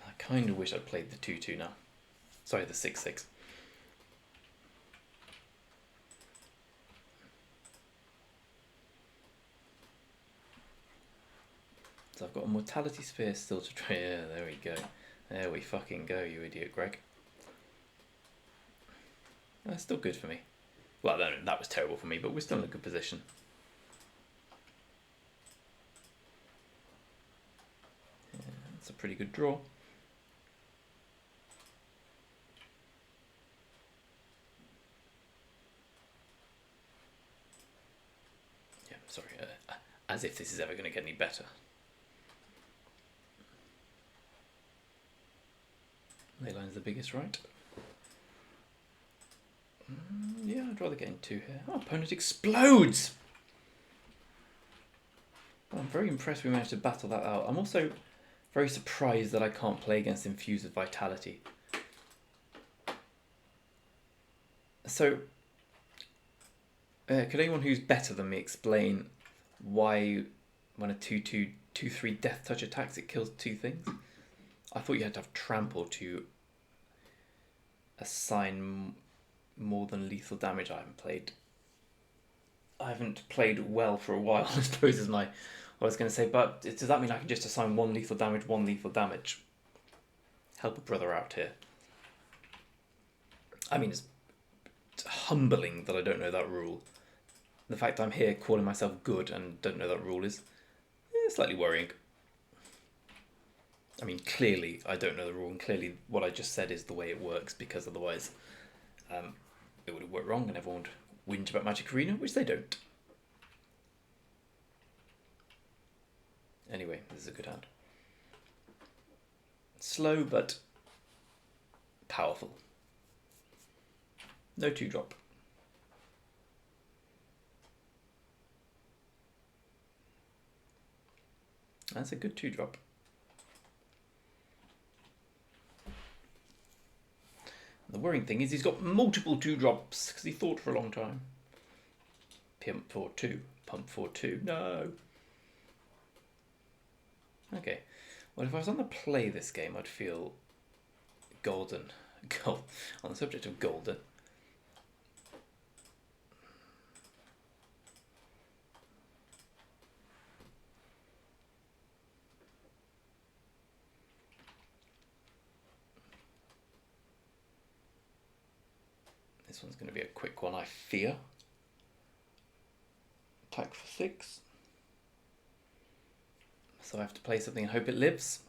I kind of wish I'd played the 2/2 now. Sorry, the 6/6. So I've got a Mortality Sphere still to try. Yeah, there we go. There we fucking go, you idiot, Greg. That's still good for me. Well, that was terrible for me, but we're still in a good position. Yeah, that's a pretty good draw. Yeah, sorry. As if this is ever going to get any better. Leyline's the biggest, right? Yeah, I'd rather get in 2 here. Oh, opponent explodes! Well, I'm very impressed we managed to battle that out. I'm also very surprised that I can't play against Infuse with Vitality. So, could anyone who's better than me explain why when a 2/2/2/3 death touch attacks it kills two things? I thought you had to have trample to assign more than lethal damage. I haven't played well for a while, I suppose is what I was going to say. But does that mean I can just assign one lethal damage? Help a brother out here. I mean, it's humbling that I don't know that rule. The fact I'm here calling myself good and don't know that rule is slightly worrying. I mean, clearly I don't know the rule, and clearly what I just said is the way it works, because otherwise it would have worked wrong and everyone would whinge about Magic Arena, which they don't. Anyway, this is a good hand. Slow but powerful. No 2-drop. That's a good 2-drop. The worrying thing is he's got multiple 2-drops because he thought for a long time. Pump for 2. Pump for 2. No. Okay. Well, if I was on the play this game, I'd feel golden. On the subject of golden. This one's going to be a quick one, I fear. Attack for 6. So I have to play something and hope it lives.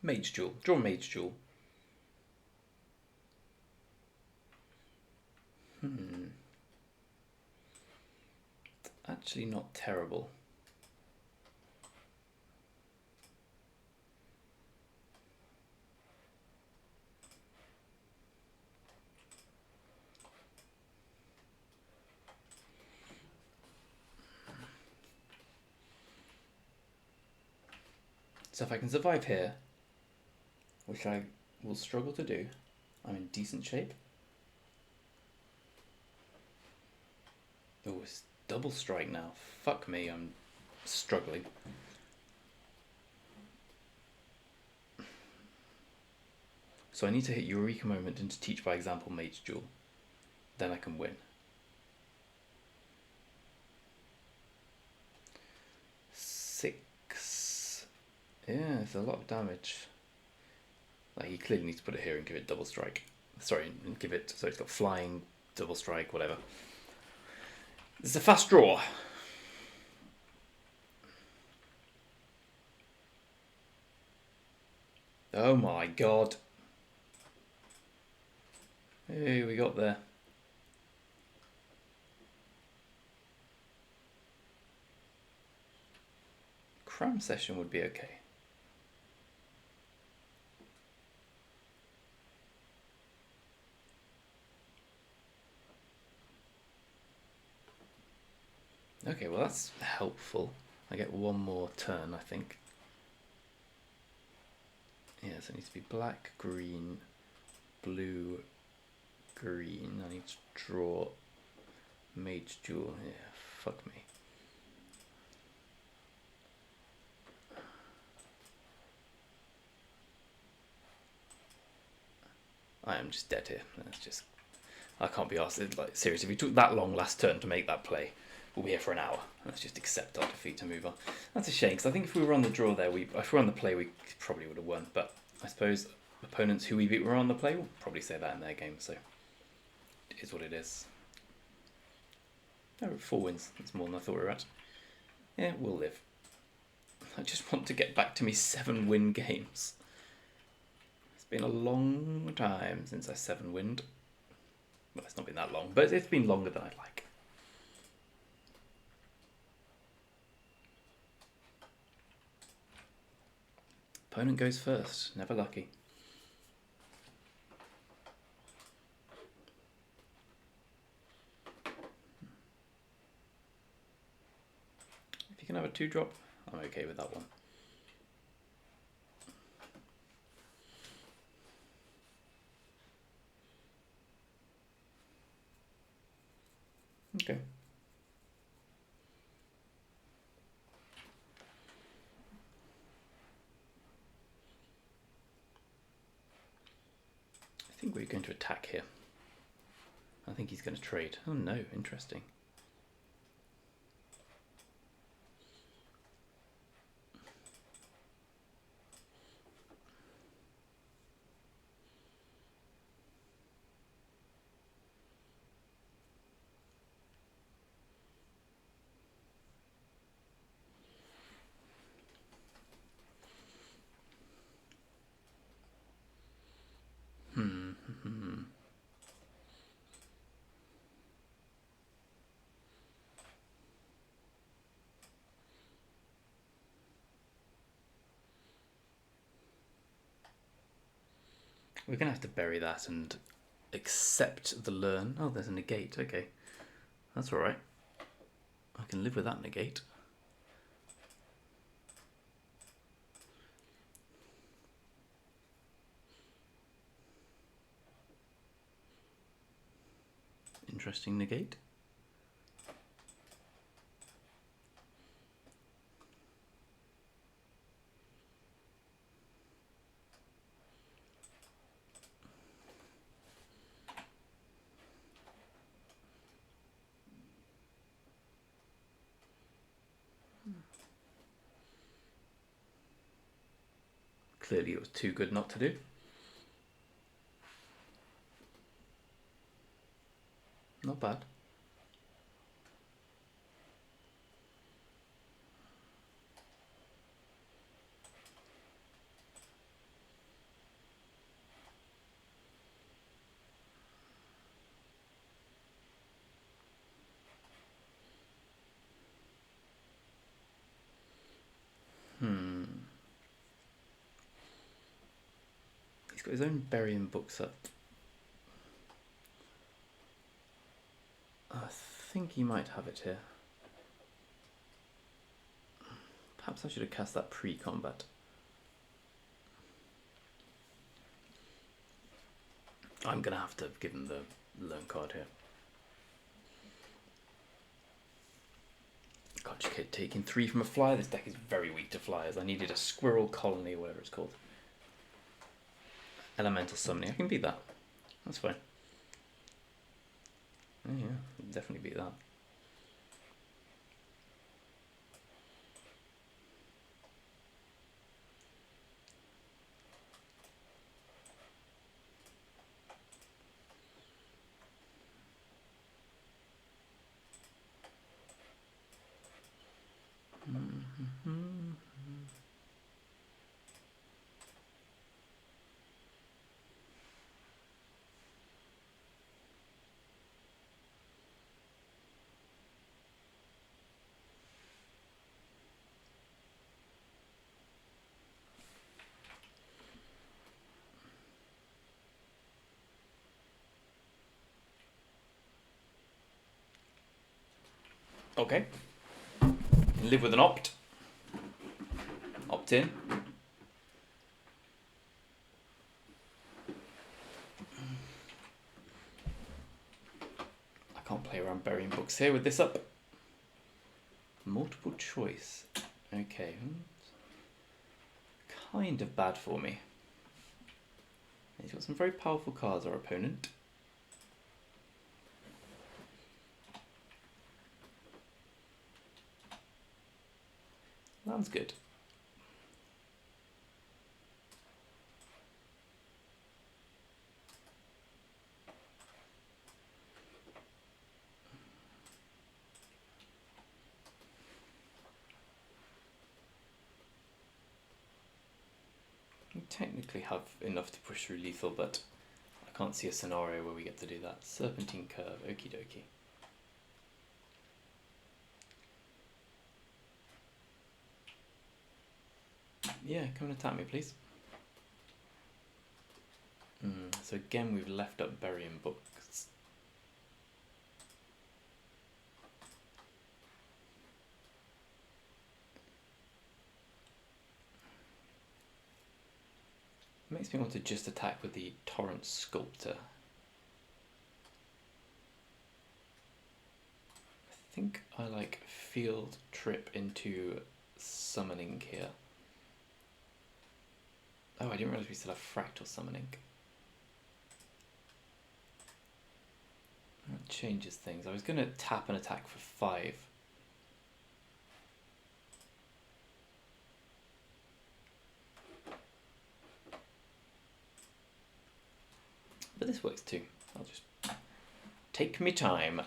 Mage Duel. Draw Mage Duel. It's actually not terrible. So if I can survive here, which I will struggle to do, I'm in decent shape. Oh, it's double strike now. Fuck me, I'm struggling. So I need to hit Eureka Moment and to teach by example Mage Duel. Then I can win. 6. Yeah, it's a lot of damage. Like, he clearly needs to put it here and give it double strike. Sorry, and give it, so it's got flying, double strike, whatever. This is a fast draw. Oh my god. Hey, we got there. Cram session would be okay. Okay, well that's helpful. I get one more turn, I think. Yeah, so it needs to be black, green, blue, green. I need to draw Mage Duel. Yeah, fuck me. I am just dead here. That's just, I can't be asked. Like, seriously, if we took that long last turn to make that play, we'll be here for an hour. Let's just accept our defeat and move on. That's a shame, because I think if we were on the draw there, if we were on the play, we probably would have won. But I suppose opponents who we beat were on the play will probably say that in their game, so it is what it is. Oh, 4 wins. That's more than I thought we were at. Yeah, we'll live. I just want to get back to me 7-win games. It's been a long time since I 7-winned. Well, it's not been that long, but it's been longer than I'd like. Opponent goes first. Never lucky. If you can have a 2-drop, I'm okay with that one. Okay. I think we're going to attack here. I think he's going to trade. Oh no, interesting. We're going to have to bury that and accept the learn. Oh, there's a negate. Okay. That's alright. I can live with that negate. Interesting negate. Clearly it was too good not to do. Not bad. He's got his own burying books up. I think he might have it here. Perhaps I should have cast that pre-combat. I'm going to have to give him the learn card here. God, just keep taking 3 from a flyer. This deck is very weak to flyers. I needed a squirrel colony or whatever it's called. Elemental summoning. I can beat that. That's fine. Oh yeah, definitely beat that. Okay. Live with an opt. Opt in. I can't play around burying books here with this up. Multiple choice. Okay. Kind of bad for me. He's got some very powerful cards, our opponent. Land's good. We technically have enough to push through lethal, but I can't see a scenario where we get to do that. Serpentine curve, okie dokie. Yeah, come and attack me, please. So again, we've left up burying books. Makes me want to just attack with the Torrent Sculptor. think I like field trip into summoning here. Oh, I didn't realise we still have fractal summoning. That changes things. I was going to tap an attack for 5. But this works too. I'll just take me time.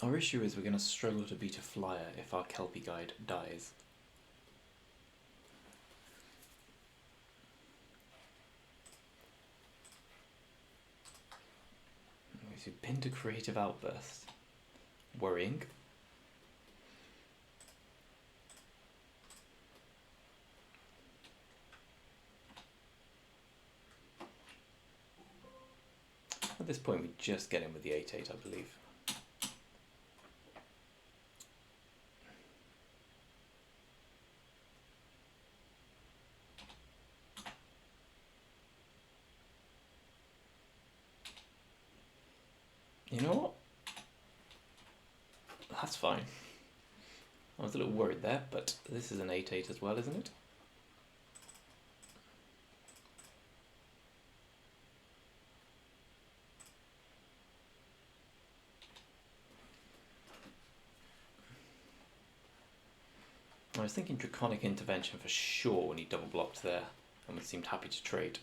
Our issue is we're going to struggle to beat a flyer if our Kelpie guide dies. We've been to creative outburst. Worrying. At this point, we just get in with the 8/8, I believe. You know what? That's fine. I was a little worried there, but this is an 8/8 as well, isn't it? I was thinking Draconic Intervention for sure when he double blocked there, and we seemed happy to trade.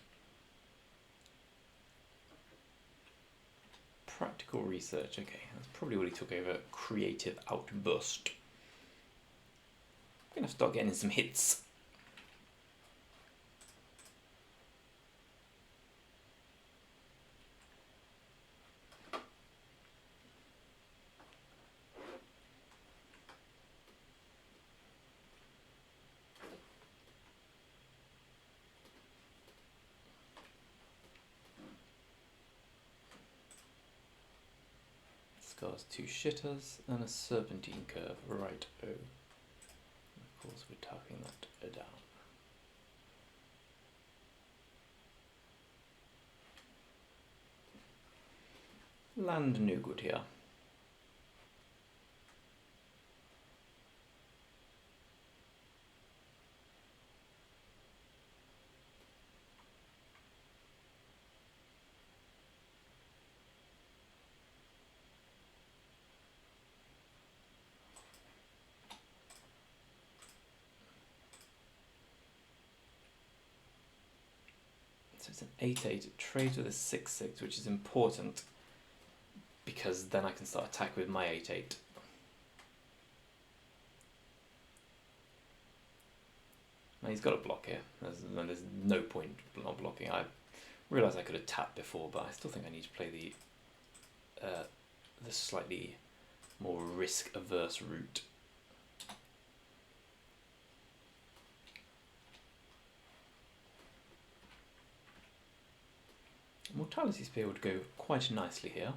Practical Research, okay, that's probably what he took over. Creative Outburst. I'm gonna start getting some hits. Scars 2 shitters and a serpentine curve, right? Oh, of course we're tapping that down. Land no good here. So it's an 8/8, it trades with a 6/6, which is important because then I can start attacking with my 8/8. And he's got a block here. There's no point not blocking. I realised I could have tapped before, but I still think I need to play the slightly more risk-averse route. Mortality Spear would go quite nicely here.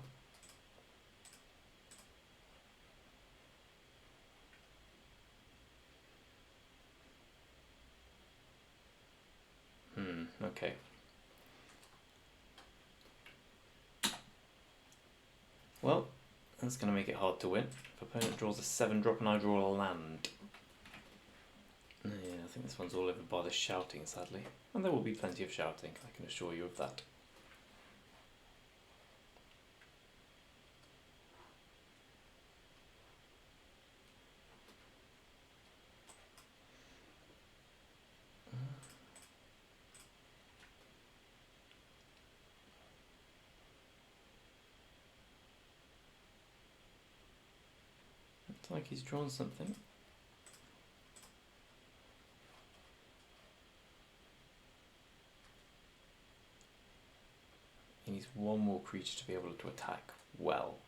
Okay. Well, that's going to make it hard to win. If opponent draws a 7-drop and I draw a land. Yeah, I think this one's all over by the shouting, sadly. And there will be plenty of shouting, I can assure you of that. Looks like he's drawn something. He needs one more creature to be able to attack well.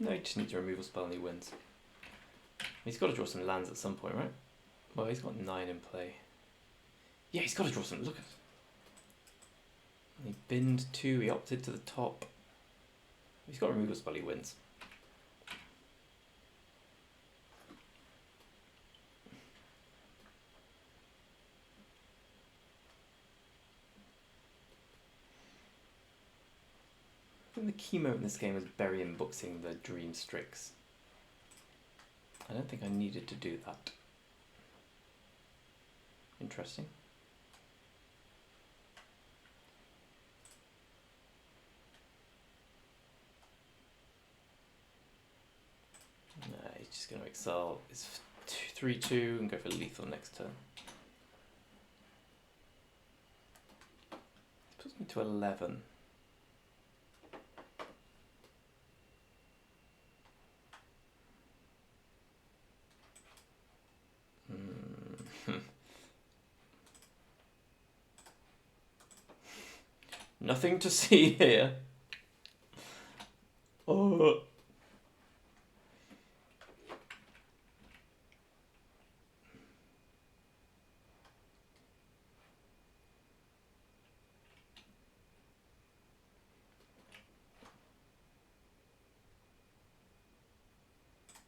No, he just needs a removal spell and he wins. He's got to draw some lands at some point, right? Well, he's got 9 in play. Yeah, he's got to draw some. Look at. He binned 2, he opted to the top. He's got a removal spell, he wins. think the key moment in this game was Berry unboxing the Dream Strix. I don't think I needed to do that. Interesting. No, he's just going to exile his 3/2 and go for lethal next turn. This puts me to 11. Nothing to see here. Oh.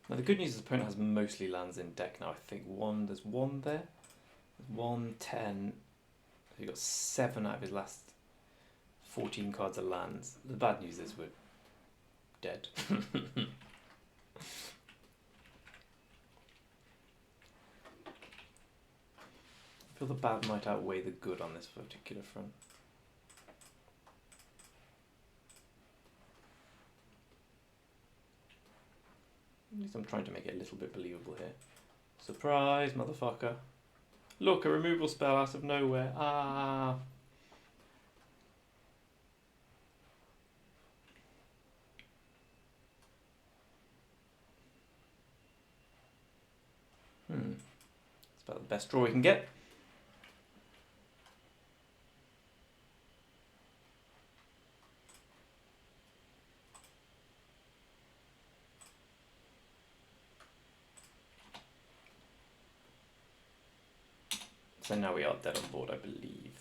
Now the good news is the opponent has mostly lands in deck now. I think there's one there. There's 1, 10. He got 7 out of his last 14 cards of lands. The bad news is we're dead. I feel the bad might outweigh the good on this particular front. At least I'm trying to make it a little bit believable here. Surprise, motherfucker. Look, a removal spell out of nowhere. Ah. It's about the best draw we can get. So now we are dead on board, I believe.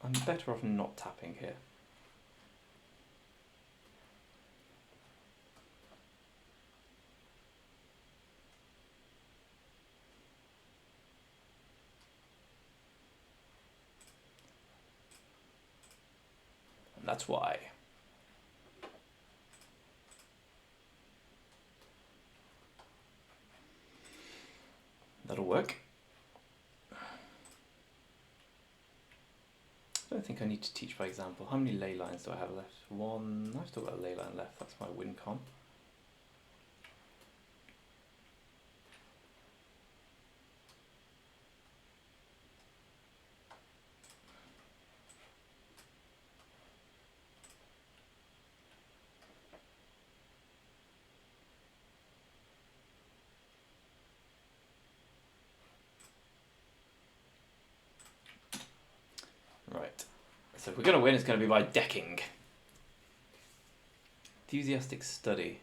I'm better off not tapping here. And that's why. That'll work. I don't think I need to teach by example. How many ley lines do I have left? 1. I've still got a ley line left. That's my win con. Right. So if we're going to win, it's going to be by decking. Enthusiastic study.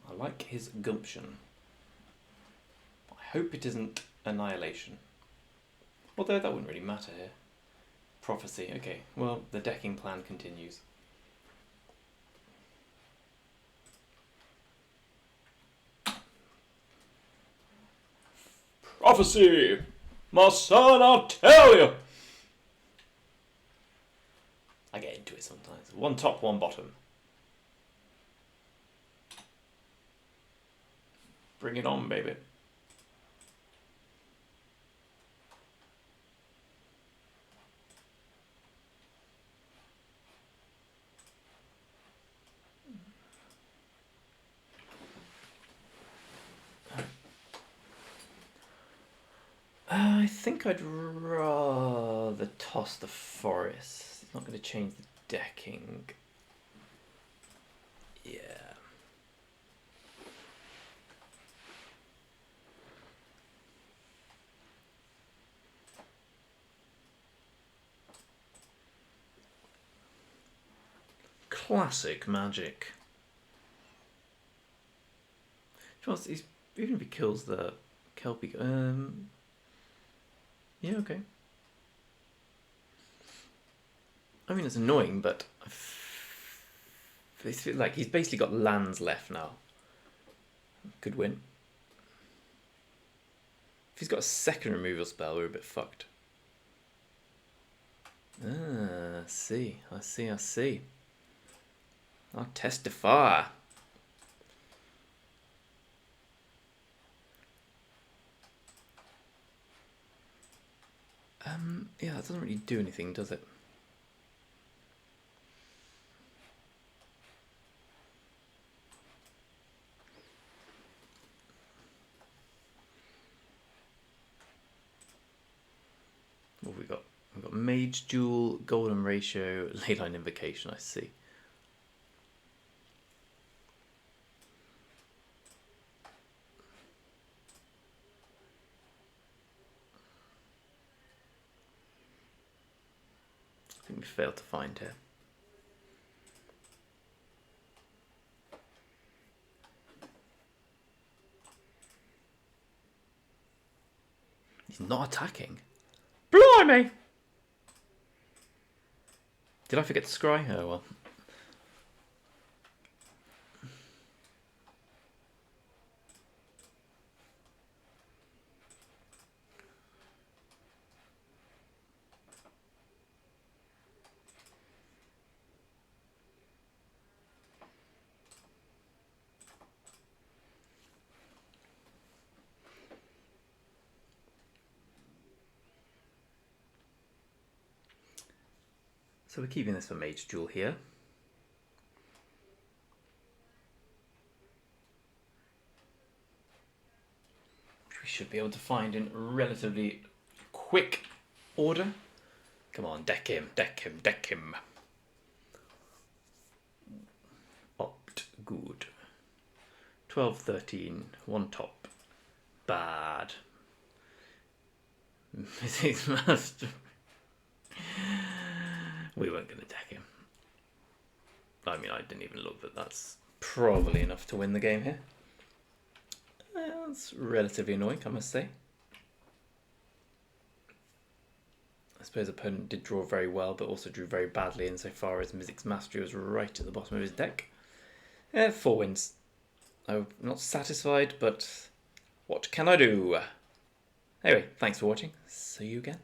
I like his gumption. I hope it isn't annihilation. Although that wouldn't really matter here. Prophecy. Okay, well, the decking plan continues. Prophecy! My son, I'll tell you! I get into it sometimes. 1 top, 1 bottom. Bring it on, baby. I think I'd rather toss the forest. It's not going to change the decking. Yeah. Classic magic. He's, even if he kills the Kelpie, yeah, okay. I mean, it's annoying, but I Like he's basically got lands left now. Good win. If he's got a second removal spell, we're a bit fucked. Ah, I see. I'll testify. Yeah, that doesn't really do anything, does it? What have we got? We've got Mage Duel, Golden Ratio, Leyline Invocation, I see. I think we failed to find here. He's not attacking. Blimey! Did I forget to scry? Oh well. So we're keeping this for Mage Duel here. Which we should be able to find in relatively quick order. Come on, deck him. Opt, good. 12, 13, one top. Bad. Mythic's Master. We weren't going to deck him. I mean, I didn't even look, but that's probably enough to win the game here. That's relatively annoying, I must say. I suppose opponent did draw very well, but also drew very badly insofar as Mythic's Mastery was right at the bottom of his deck. 4 wins. I'm not satisfied, but what can I do? Anyway, thanks for watching. See you again.